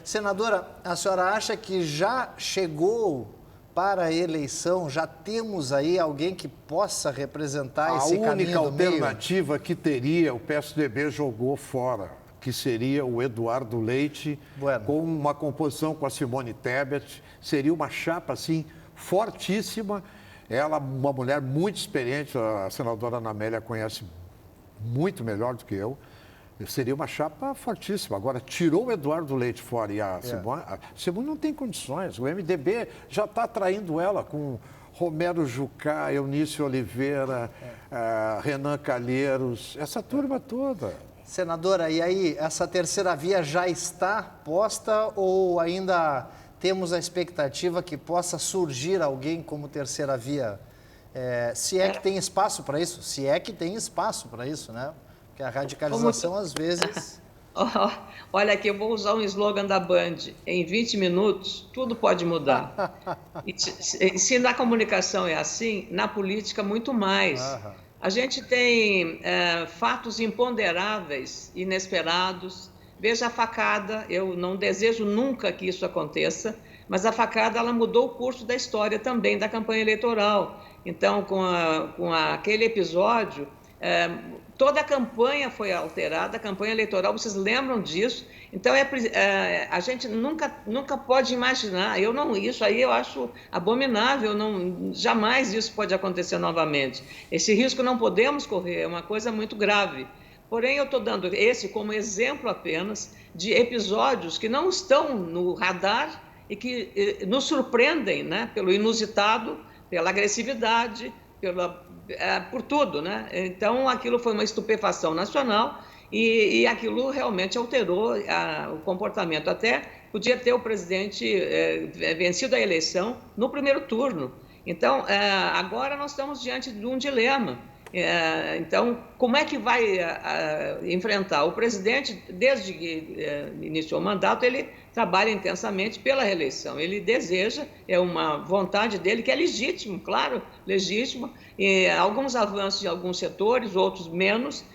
senadora, a senhora acha que já chegou para a eleição, já temos aí alguém que possa representar esse caminho do meio? A única alternativa que teria, o PSDB jogou fora, que seria o Eduardo Leite, com uma composição com a Simone Tebet. Seria uma chapa, assim, fortíssima. Ela, uma mulher muito experiente, a senadora Ana Amélia conhece muito melhor do que eu. Seria uma chapa fortíssima. Agora, tirou o Eduardo Leite fora e a Simone não tem condições. O MDB já está traindo ela com Romero Jucá, Eunício Oliveira, Renan Calheiros, essa turma toda. Senadora, e aí, essa terceira via já está posta ou ainda temos a expectativa que possa surgir alguém como terceira via? Se é que tem espaço para isso? Se é que tem espaço para isso, né? Porque a radicalização, às vezes... Olha aqui, eu vou usar um slogan da Band. Em 20 minutos, tudo pode mudar. E se na comunicação é assim, na política, muito mais. A gente tem fatos imponderáveis, inesperados. Veja a facada, eu não desejo nunca que isso aconteça, mas a facada ela mudou o curso da história também, da campanha eleitoral. Então, com aquele episódio... toda a campanha foi alterada, a campanha eleitoral, vocês lembram disso? Então, a gente nunca pode imaginar, isso aí eu acho abominável, jamais isso pode acontecer novamente. Esse risco não podemos correr, é uma coisa muito grave. Porém, eu estou dando esse como exemplo apenas de episódios que não estão no radar e que nos surpreendem, né? Pelo inusitado, pela agressividade, por tudo, né? Então, aquilo foi uma estupefação nacional e aquilo realmente alterou o comportamento. Até podia ter o presidente vencido a eleição no primeiro turno. Então, agora nós estamos diante de um dilema. Então, como é que vai enfrentar? O presidente, desde que iniciou o mandato, ele trabalha intensamente pela reeleição. Ele deseja, é uma vontade dele, que é legítimo, claro, legítimo. E alguns avanços em alguns setores, outros menos.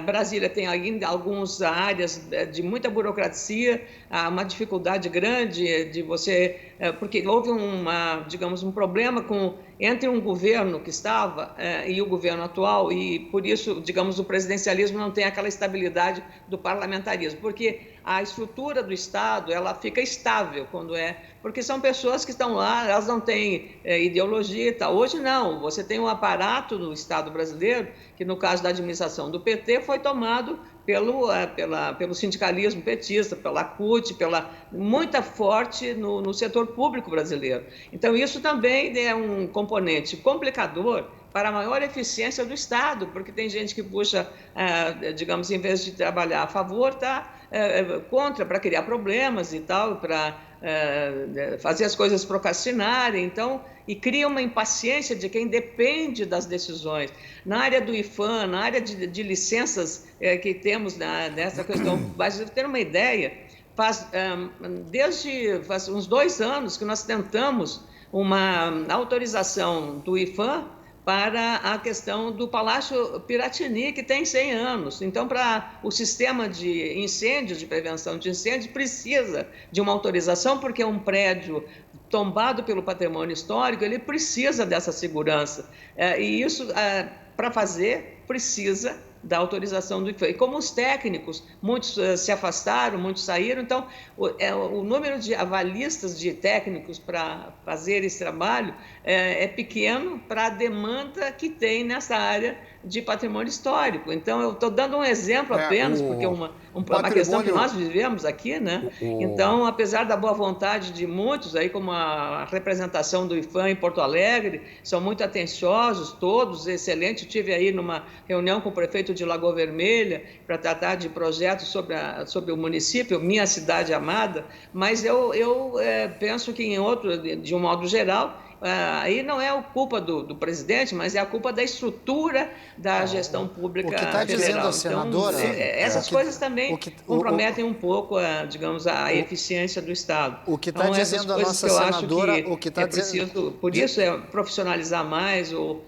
Brasília tem ainda algumas áreas de muita burocracia, uma dificuldade grande de você... Porque houve um problema entre um governo que estava e o governo atual, e por isso, digamos, o presidencialismo não tem aquela estabilidade do parlamentarismo, porque a estrutura do Estado, ela fica estável porque são pessoas que estão lá, elas não têm ideologia e tal. Hoje não, você tem um aparato no Estado brasileiro, que no caso da administração do PT foi tomado pelo sindicalismo petista, pela CUT, muita forte no setor público brasileiro. Então, isso também é um componente complicador para a maior eficiência do Estado, porque tem gente que puxa, digamos, em vez de trabalhar a favor, está contra, para criar problemas e tal, para fazer as coisas procrastinarem, então, e cria uma impaciência de quem depende das decisões. Na área do IFAM, na área de licenças que temos nessa questão, mas ter uma ideia, faz uns 2 anos que nós tentamos uma autorização do IFAM para a questão do Palácio Piratini, que tem 100 anos. Então, para o sistema de incêndios, de prevenção de incêndios, precisa de uma autorização, porque é um prédio tombado pelo patrimônio histórico, ele precisa dessa segurança. E isso, para fazer, precisa da autorização do IFAM. E como os técnicos, muitos se afastaram, muitos saíram, então o número de avalistas de técnicos para fazer esse trabalho é pequeno para a demanda que tem nessa área de patrimônio histórico. Então, eu estou dando um exemplo apenas, porque é uma questão que nós vivemos aqui, né? Então, apesar da boa vontade de muitos, aí como a representação do IFAM em Porto Alegre, são muito atenciosos, todos, excelente. Tive aí numa reunião com o prefeito de Lagoa Vermelha para tratar de projetos sobre o município, minha cidade amada, mas eu penso que de um modo geral, aí não é a culpa do presidente, mas é a culpa da estrutura da gestão pública federal. O que está dizendo a senadora... Então, essas coisas também comprometem um pouco, digamos, a eficiência do Estado. O que está dizendo a nossa senadora... Por isso é profissionalizar mais ou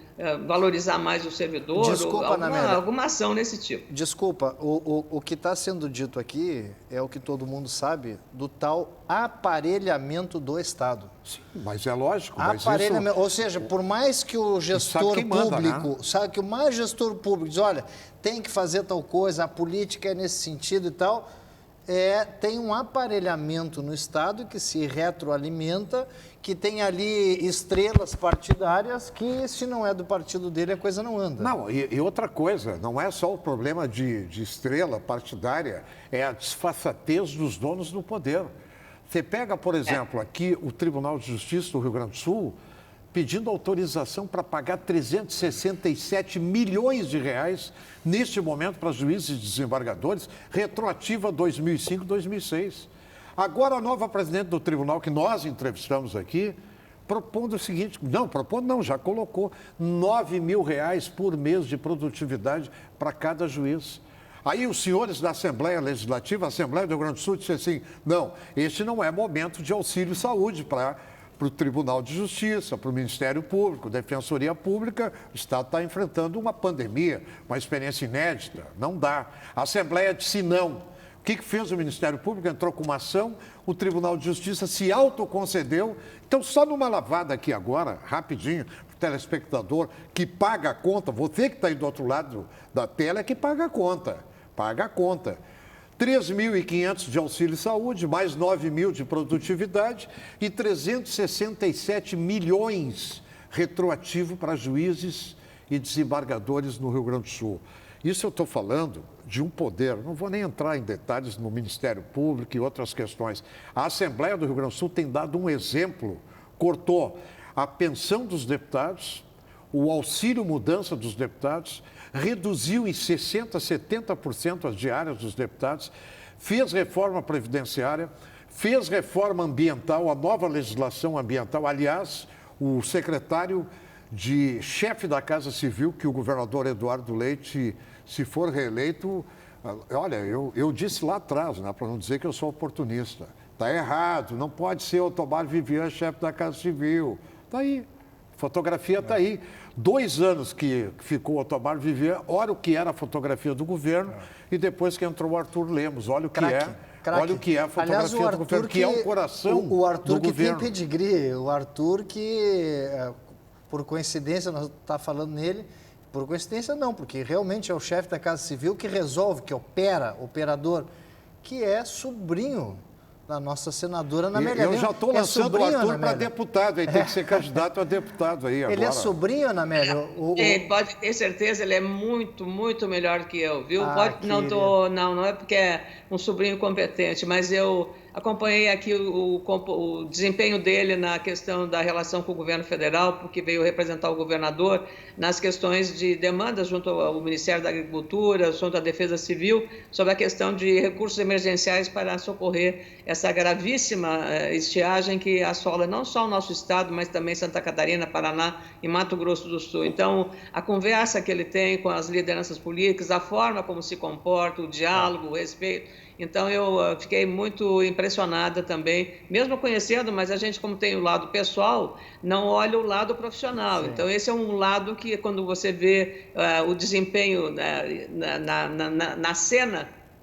valorizar mais o servidor, alguma ação nesse tipo. Desculpa, o que está sendo dito aqui é o que todo mundo sabe, do tal aparelhamento do Estado. Sim, mas é lógico. Aparelhamento, ou seja, por mais que o gestor público, sabe que o mais gestor público diz, olha, tem que fazer tal coisa, a política é nesse sentido e tal, tem um aparelhamento no Estado que se retroalimenta, que tem ali estrelas partidárias que, se não é do partido dele, a coisa não anda. Não, e outra coisa, não é só o problema de estrela partidária, é a disfarçatez dos donos do poder. Você pega, por exemplo, aqui o Tribunal de Justiça do Rio Grande do Sul pedindo autorização para pagar 367 milhões de reais neste momento para juízes e desembargadores, retroativa 2005-2006. Agora a nova presidente do tribunal, que nós entrevistamos aqui, propondo o seguinte, já colocou 9 mil reais por mês de produtividade para cada juiz. Aí os senhores da Assembleia Legislativa, a Assembleia do Rio Grande do Sul, disseram assim, não, este não é momento de auxílio saúde para o Tribunal de Justiça, para o Ministério Público, Defensoria Pública, o Estado está enfrentando uma pandemia, uma experiência inédita, não dá. A Assembleia disse não. O que fez o Ministério Público? Entrou com uma ação, o Tribunal de Justiça se autoconcedeu. Então, só numa lavada aqui agora, rapidinho, para o telespectador que paga a conta, você que está aí do outro lado da tela é que paga a conta. Paga a conta. 3.500 de auxílio saúde, mais 9 mil de produtividade e 367 milhões retroativo para juízes e desembargadores no Rio Grande do Sul. Isso eu estou falando de um poder, não vou nem entrar em detalhes no Ministério Público e outras questões. A Assembleia do Rio Grande do Sul tem dado um exemplo, cortou a pensão dos deputados, o auxílio mudança dos deputados, reduziu em 60%, 70% as diárias dos deputados, fez reforma previdenciária, fez reforma ambiental, a nova legislação ambiental. Aliás, o secretário de chefe da Casa Civil, que o governador Eduardo Leite, se for reeleito, olha, eu disse lá atrás, né, para não dizer que eu sou oportunista, está errado, não pode ser Otomar Vivian chefe da Casa Civil. Está aí, fotografia está aí. 2 anos que ficou o Otomar Vivian, olha o que era a fotografia do governo e depois que entrou o Arthur Lemos, olha o que olha o que é a fotografia do governo, que é o coração do governo. O Arthur que tem pedigree, o Arthur que, por coincidência, nós estamos falando nele, por coincidência não, porque realmente é o chefe da Casa Civil que resolve, que opera, operador, que é sobrinho da nossa senadora Ana Amélia. Eu já estou lançando o Arthur para deputado, ele tem que ser candidato a deputado aí agora. Ele é sobrinho, Ana Amélia? Pode ter certeza, ele é muito, muito melhor que eu, viu? Não é porque é um sobrinho competente, mas eu acompanhei aqui o desempenho dele na questão da relação com o governo federal, porque veio representar o governador nas questões de demandas junto ao Ministério da Agricultura, junto à Defesa Civil, sobre a questão de recursos emergenciais para socorrer essa gravíssima estiagem que assola não só o nosso estado, mas também Santa Catarina, Paraná e Mato Grosso do Sul. Então, a conversa que ele tem com as lideranças políticas, a forma como se comporta, o diálogo, o respeito. Então, eu fiquei muito impressionada também, mesmo conhecendo, mas a gente, como tem o lado pessoal, não olha o lado profissional. Sim. Então, esse é um lado que, quando você vê o desempenho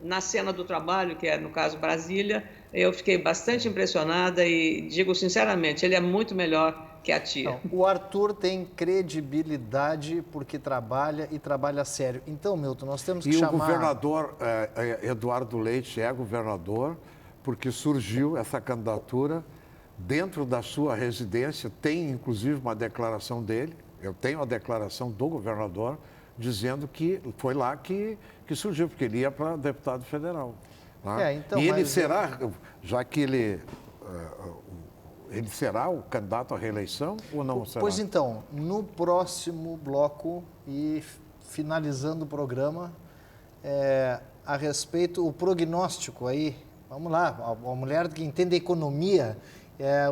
na cena do trabalho, que é, no caso, Brasília, eu fiquei bastante impressionada e digo sinceramente, ele é muito melhor que a tia. Não, o Arthur tem credibilidade porque trabalha e trabalha sério. Então, Milton, nós temos que chamar... E o governador Eduardo Leite é governador porque surgiu essa candidatura dentro da sua residência. Tem, inclusive, uma declaração dele. Eu tenho a declaração do governador dizendo que foi lá que surgiu, porque ele ia para deputado federal. Né? Então, e ele será, já que ele será o candidato à reeleição ou não será? Pois então, no próximo bloco e finalizando o programa, a respeito, o prognóstico aí, vamos lá, a mulher que entende economia,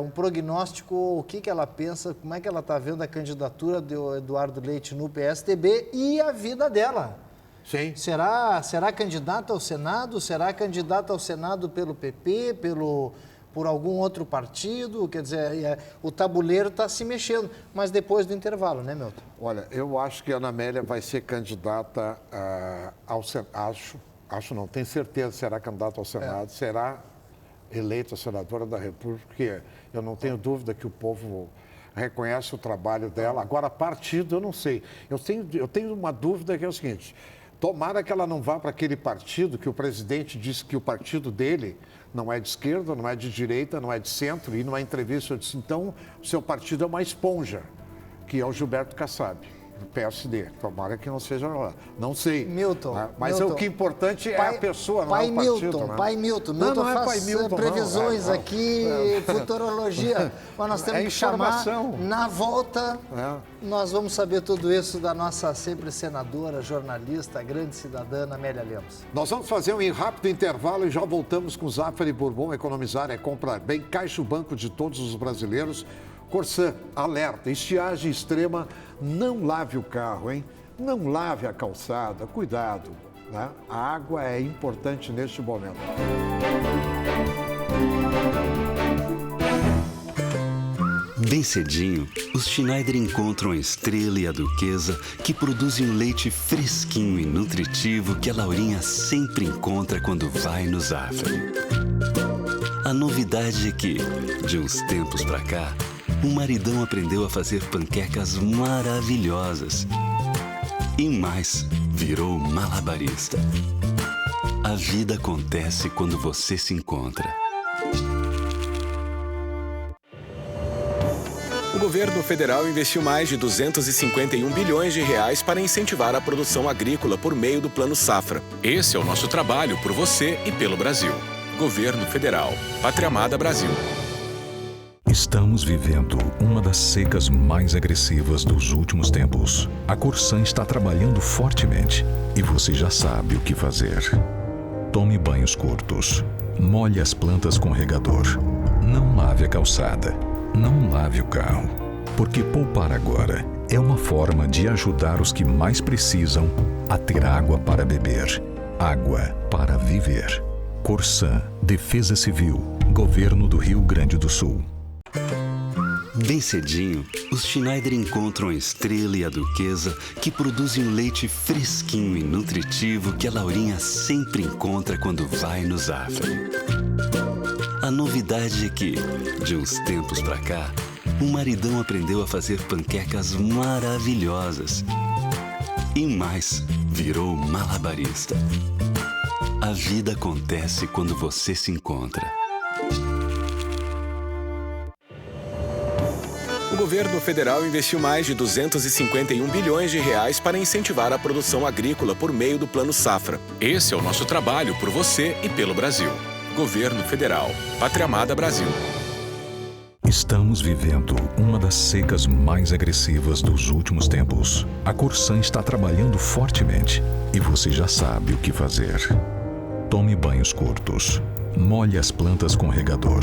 um prognóstico, o que ela pensa, como é que ela está vendo a candidatura do Eduardo Leite no PSDB e a vida dela. Sim. Será candidata ao Senado? Será candidata ao Senado pelo PP, por algum outro partido? Quer dizer, o tabuleiro está se mexendo, mas depois do intervalo, né, Milton? Olha, eu acho que a Ana Amélia vai ser candidata ao Senado, não, tenho certeza que será candidata ao Senado, será eleita senadora da República, porque eu não tenho dúvida que o povo reconhece o trabalho dela. Agora, partido, eu não sei. Eu tenho uma dúvida que é o seguinte: tomara que ela não vá para aquele partido que o presidente disse que o partido dele não é de esquerda, não é de direita, não é de centro, e numa entrevista eu disse, então, o seu partido é uma esponja, que é o Gilberto Kassab, do PSD. Tomara que não seja lá. Não sei. Milton. Mas Milton, o que é importante é a pessoa, não é o partido. Pai Milton. Não, Milton não é faz pai Milton, previsões aqui, futurologia. Mas nós temos que chamar, na volta, nós vamos saber tudo isso da nossa sempre senadora, jornalista, grande cidadã, Amélia Lemos. Nós vamos fazer um rápido intervalo e já voltamos com Zafari Bourbon. Economizar é comprar bem. Caixa o banco de todos os brasileiros. Corsã, alerta, estiagem extrema, não lave o carro, hein? Não lave a calçada, cuidado, né? A água é importante neste momento. Bem cedinho, os Schneider encontram a Estrela e a Duquesa, que produzem um leite fresquinho e nutritivo que a Laurinha sempre encontra quando vai no Zafari. A novidade é que, de uns tempos pra cá, o maridão aprendeu a fazer panquecas maravilhosas. E mais, virou malabarista. A vida acontece quando você se encontra. O governo federal investiu mais de 251 bilhões de reais para incentivar a produção agrícola por meio do Plano Safra. Esse é o nosso trabalho por você e pelo Brasil. Governo Federal. Pátria Amada Brasil. Estamos vivendo uma das secas mais agressivas dos últimos tempos. A Corsã está trabalhando fortemente e você já sabe o que fazer. Tome banhos curtos. Molhe as plantas com regador. Não lave a calçada. Não lave o carro. Porque poupar agora é uma forma de ajudar os que mais precisam a ter água para beber. Água para viver. Corsã, Defesa Civil, Governo do Rio Grande do Sul. Bem cedinho, os Schneider encontram a Estrela e a Duquesa, que produzem um leite fresquinho e nutritivo que a Laurinha sempre encontra quando vai no Zafari. A novidade é que, de uns tempos pra cá, o maridão aprendeu a fazer panquecas maravilhosas. E mais, virou malabarista. A vida acontece quando você se encontra. O governo federal investiu mais de 251 bilhões de reais para incentivar a produção agrícola por meio do Plano Safra. Esse é o nosso trabalho por você e pelo Brasil. Governo Federal. Pátria Amada Brasil. Estamos vivendo uma das secas mais agressivas dos últimos tempos. A Corsã está trabalhando fortemente e você já sabe o que fazer. Tome banhos curtos. Molhe as plantas com regador.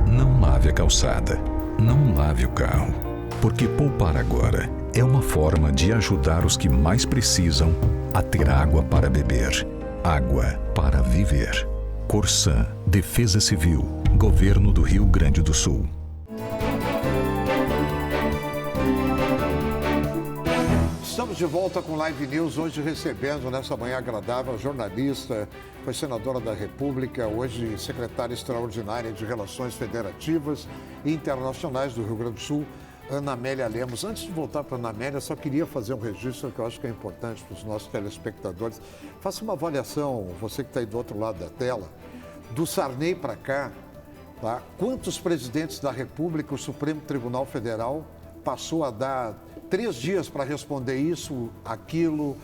Não lave a calçada. Não lave o carro. Porque poupar agora é uma forma de ajudar os que mais precisam a ter água para beber. Água para viver. Corsã, Defesa Civil, Governo do Rio Grande do Sul. Estamos de volta com Live News, hoje recebendo nessa manhã agradável a jornalista, foi senadora da República, hoje secretária extraordinária de Relações Federativas e Internacionais do Rio Grande do Sul, Ana Amélia Lemos. Antes de voltar para a Ana Amélia, só queria fazer um registro que eu acho que é importante para os nossos telespectadores. Faça uma avaliação, você que está aí do outro lado da tela, do Sarney para cá, tá? Quantos presidentes da República o Supremo Tribunal Federal passou a dar 3 dias para responder isso, aquilo.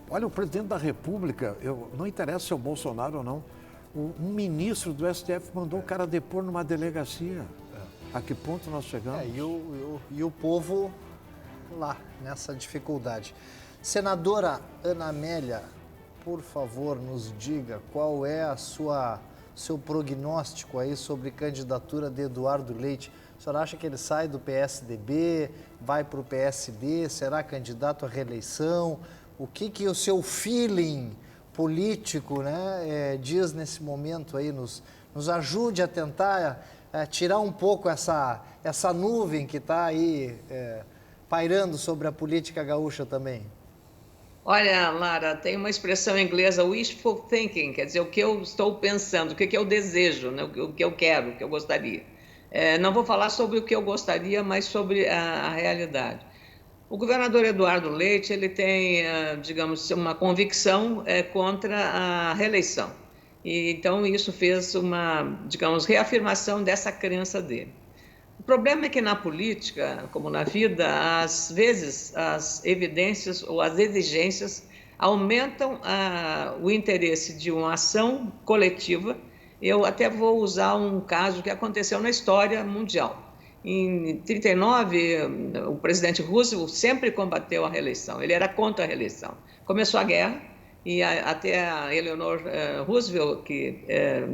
Olha, o presidente da República, não interessa se é o Bolsonaro ou não, um ministro do STF mandou o cara depor numa delegacia. A que ponto nós chegamos? E o povo lá, nessa dificuldade. Senadora Ana Amélia, por favor, nos diga qual é seu prognóstico aí sobre candidatura de Eduardo Leite. A senhora acha que ele sai do PSDB, vai para o PSD, será candidato à reeleição? O que o seu feeling político, né, diz nesse momento aí? Nos ajude a tentar tirar um pouco essa nuvem que está aí pairando sobre a política gaúcha também. Olha, Lara, tem uma expressão inglesa, wishful thinking, quer dizer, o que eu estou pensando, o que eu desejo, né, o que eu quero, o que eu gostaria. Não vou falar sobre o que eu gostaria, mas sobre a realidade. O governador Eduardo Leite, ele tem, digamos, uma convicção contra a reeleição. E, então, isso fez uma, digamos, reafirmação dessa crença dele. O problema é que na política, como na vida, às vezes as evidências ou as exigências aumentam o interesse de uma ação coletiva. Eu até vou usar um caso que aconteceu na história mundial. Em 1939, o presidente Roosevelt sempre combateu a reeleição, ele era contra a reeleição. Começou a guerra e até a Eleanor Roosevelt, que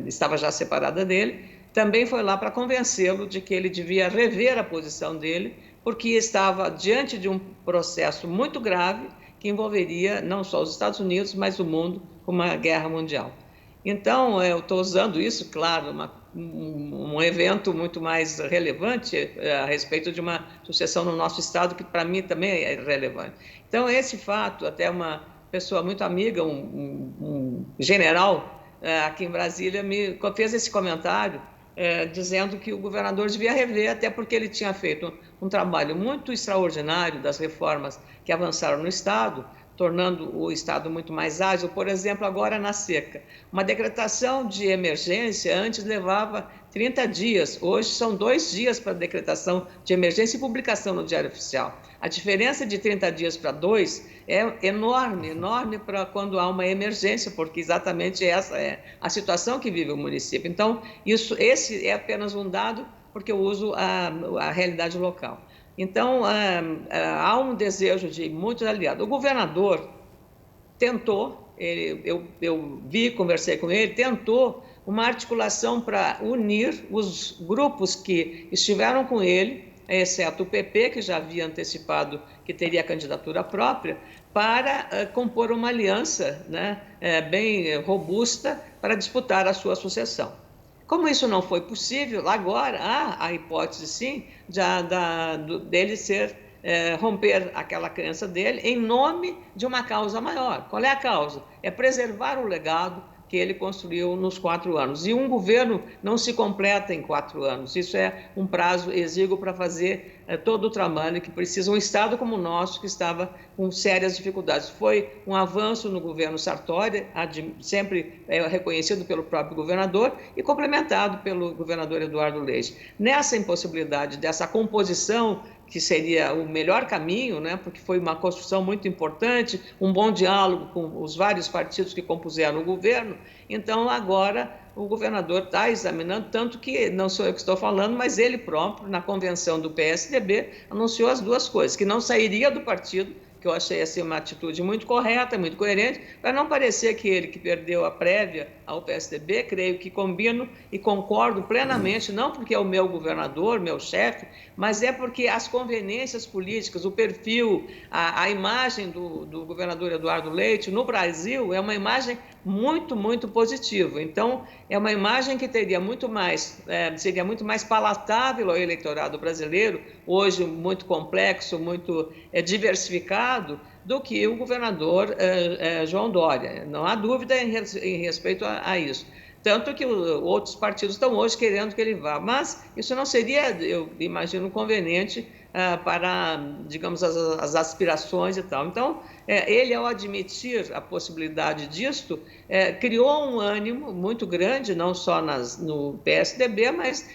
estava já separada dele, também foi lá para convencê-lo de que ele devia rever a posição dele, porque estava diante de um processo muito grave que envolveria não só os Estados Unidos, mas o mundo, com uma guerra mundial. Então, eu estou usando isso, claro, um evento muito mais relevante a respeito de uma sucessão no nosso estado, que para mim também é relevante. Então, esse fato, até uma pessoa muito amiga, um general aqui em Brasília, me fez esse comentário, dizendo que o governador devia rever, até porque ele tinha feito um trabalho muito extraordinário das reformas que avançaram no estado, tornando o estado muito mais ágil. Por exemplo, agora na seca. Uma decretação de emergência antes levava 30 dias, hoje são 2 dias para decretação de emergência e publicação no Diário Oficial. A diferença de 30 dias para 2 é enorme para quando há uma emergência, porque exatamente essa é a situação que vive o município. Então, esse é apenas um dado, porque eu uso a realidade local. Então, há um desejo de muitos aliados. O governador tentou, eu conversei com ele, tentou uma articulação para unir os grupos que estiveram com ele, exceto o PP, que já havia antecipado que teria candidatura própria, para compor uma aliança, né, bem robusta para disputar a sua sucessão. Como isso não foi possível, agora há a hipótese, sim, dele romper aquela crença dele em nome de uma causa maior. Qual é a causa? É preservar o legado que ele construiu nos 4 anos. E um governo não se completa em 4 anos. Isso é um prazo exíguo para fazer todo o trabalho que precisa um Estado como o nosso, que estava com sérias dificuldades. Foi um avanço no governo Sartori, sempre reconhecido pelo próprio governador e complementado pelo governador Eduardo Leite. Nessa impossibilidade dessa composição, que seria o melhor caminho, né, porque foi uma construção muito importante, um bom diálogo com os vários partidos que compuseram o governo. Então, agora, o governador está examinando, tanto que não sou eu que estou falando, mas ele próprio, na convenção do PSDB, anunciou as 2 coisas, que não sairia do partido, que eu achei assim, uma atitude muito correta, muito coerente, para não parecer que ele que perdeu a prévia ao PSDB, creio que combino e concordo plenamente, não porque é o meu governador, meu chefe, mas é porque as conveniências políticas, o perfil, a imagem do governador Eduardo Leite no Brasil é uma imagem muito, muito positiva. Então, é uma imagem que seria muito mais palatável ao eleitorado brasileiro, hoje muito complexo, muito diversificado, do que o governador João Dória. Não há dúvida em respeito a isso. Tanto que outros partidos estão hoje querendo que ele vá. Mas isso não seria, eu imagino, conveniente para, digamos, as aspirações e tal. Então, ele, ao admitir a possibilidade disto, criou um ânimo muito grande, não só no PSDB, mas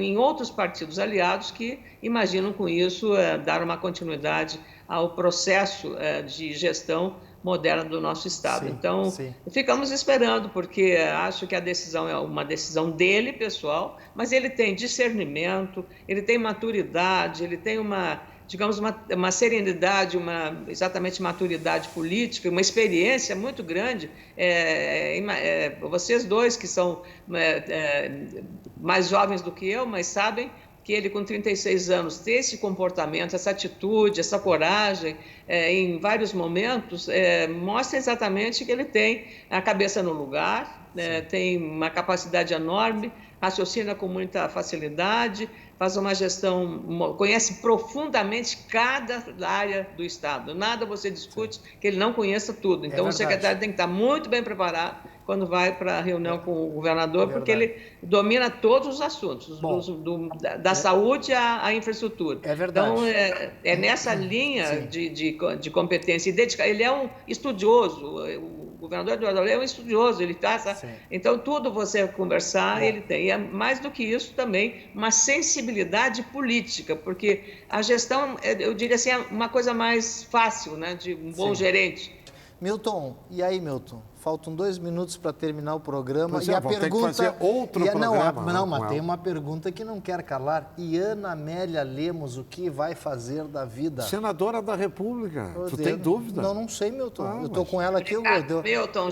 em outros partidos aliados que imaginam com isso dar uma continuidade ao processo de gestão moderna do nosso Estado. Sim, então, sim. Ficamos esperando, porque acho que a decisão é uma decisão dele, pessoal, mas ele tem discernimento, ele tem maturidade, ele tem uma serenidade, exatamente maturidade política, uma experiência muito grande. Vocês dois, que são mais jovens do que eu, mas sabem que ele, com 36 anos, ter esse comportamento, essa atitude, essa coragem, em vários momentos, mostra exatamente que ele tem a cabeça no lugar, tem uma capacidade enorme, raciocina com muita facilidade, faz uma gestão, conhece profundamente cada área do Estado. Nada você discute que ele não conheça tudo. Então, o secretário tem que estar muito bem preparado quando vai para a reunião com o governador, porque ele domina todos os assuntos, da saúde à infraestrutura. É verdade. Então, é nessa linha de competência e dedicação. Ele é um estudioso, o governador Eduardo Leite é um estudioso, ele está... Então, tudo você conversar, ele tem. E é mais do que isso também, uma sensibilidade política, porque a gestão, eu diria assim, é uma coisa mais fácil, né, de um bom gerente. Milton, e aí, Milton? Faltam 2 minutos para terminar o programa. E a pergunta... Tem que fazer outro programa. Não, mas tem uma pergunta que não quer calar. E Ana Amélia Lemos, o que vai fazer da vida? Senadora da República. Tu tem dúvida? Não sei, Milton. Eu estou com ela aqui. Milton, o Milton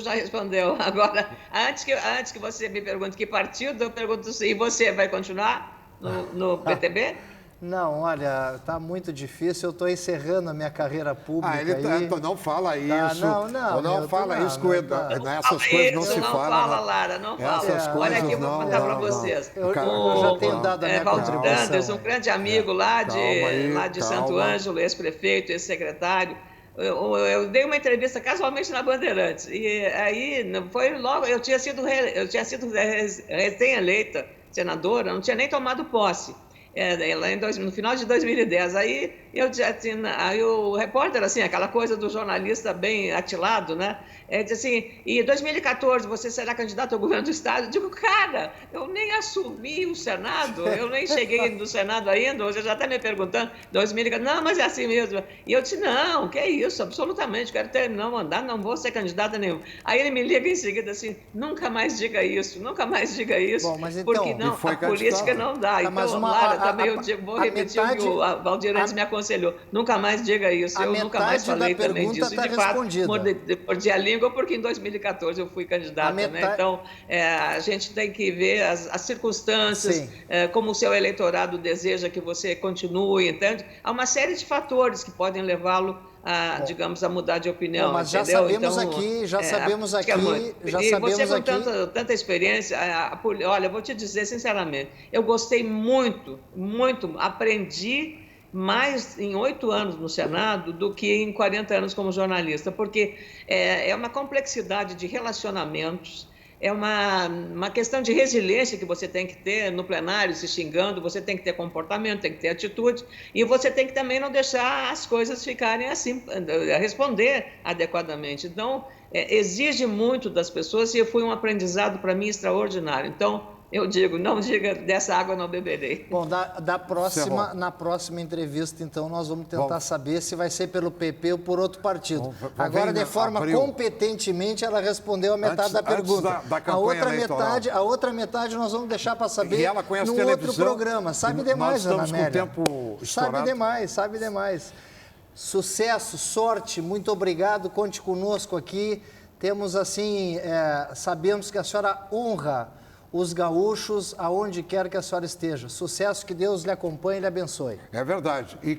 já respondeu. Agora, antes que você me pergunte que partido, eu pergunto se você vai continuar no PTB? Não, olha, está muito difícil. Eu estou encerrando a minha carreira pública. Não fala isso. Não fala isso, essas coisas não se falam. Não fala, Lara, não fala. Olha aqui, eu vou contar para vocês. Eu já tenho dado a minha contribuição. Valdir Dantas, um grande amigo lá de Santo Ângelo, ex-prefeito, ex-secretário. Eu dei uma entrevista casualmente na Bandeirantes. E aí, foi logo, eu tinha sido recém-eleita senadora, não tinha nem tomado posse. No final de 2010, aí o repórter, assim, aquela coisa do jornalista bem atilado, né? Disse assim, e em 2014 você será candidato ao governo do Estado? Eu digo, cara, eu nem assumi o Senado, eu nem cheguei no Senado ainda, você já está me perguntando, 2014, não, mas é assim mesmo. E eu disse, não, que é isso, absolutamente, quero terminar o mandato, não vou ser candidata nenhum. Aí ele me liga em seguida assim, nunca mais diga isso, Bom, mas então, porque não, a política não dá. Então, Lara, também eu vou repetir o que o Valdir Dantas me aconselhou, nunca mais diga isso, eu nunca mais falei também disso, tá, e de fato, mordi a língua, porque em 2014 eu fui candidata, né? Então, a gente tem que ver as circunstâncias, como o seu eleitorado deseja que você continue, entende? Há uma série de fatores que podem levá-lo digamos, a mudar de opinião. Mas já sabemos aqui, você com tanta experiência, olha, eu vou te dizer sinceramente, eu gostei muito, aprendi mais em 8 anos no Senado do que em 40 anos como jornalista, porque é uma complexidade de relacionamentos, é uma questão de resiliência que você tem que ter no plenário, se xingando, você tem que ter comportamento, tem que ter atitude, e você tem que também não deixar as coisas ficarem assim, responder adequadamente. Então, exige muito das pessoas e foi um aprendizado para mim extraordinário. Então, eu digo, não diga, dessa água não beberei. Bom, na próxima entrevista, então, nós vamos tentar saber se vai ser pelo PP ou por outro partido. Agora, de forma competentemente, ela respondeu a metade da pergunta. A outra metade nós vamos deixar para saber num outro programa. Sabe demais, Ana Amélia. Sabe demais. Sucesso, sorte, muito obrigado. Conte conosco aqui. Temos, assim, sabemos que a senhora honra os gaúchos, aonde quer que a senhora esteja. Sucesso, que Deus lhe acompanhe e lhe abençoe. É verdade. E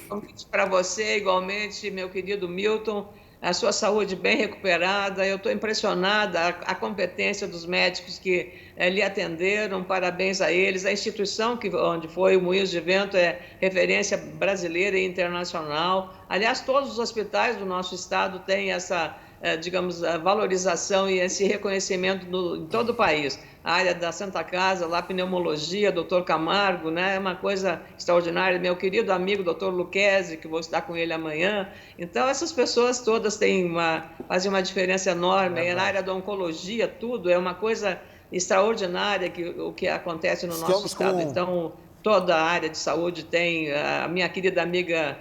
convite para você, igualmente, meu querido Milton, a sua saúde bem recuperada. Eu estou impressionada, a competência dos médicos que lhe atenderam, parabéns a eles. A instituição onde foi o Moinhos de Vento é referência brasileira e internacional. Aliás, todos os hospitais do nosso estado têm essa digamos, a valorização e esse reconhecimento em todo o país. A área da Santa Casa, lá pneumologia, doutor Camargo, né? É uma coisa extraordinária. Meu querido amigo, doutor Luquezzi, que vou estar com ele amanhã. Então, essas pessoas todas fazem uma diferença enorme. E na área da oncologia, tudo é uma coisa extraordinária o que acontece no nosso estado. Então, toda a área de saúde tem a minha querida amiga...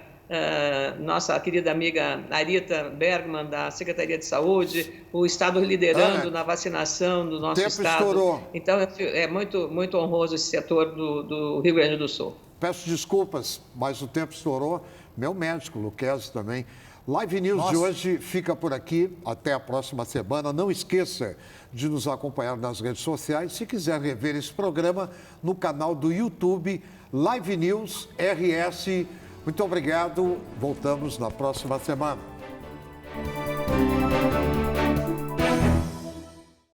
nossa querida amiga Arita Bergman, da Secretaria de Saúde, o Estado liderando na vacinação do nosso Estado. Estourou. Então, é muito, muito honroso esse setor do Rio Grande do Sul. Peço desculpas, mas o tempo estourou. Meu médico, Luquezzi, também. Live News de hoje fica por aqui. Até a próxima semana. Não esqueça de nos acompanhar nas redes sociais. Se quiser rever esse programa no canal do YouTube, Live News RS. Muito obrigado. Voltamos na próxima semana.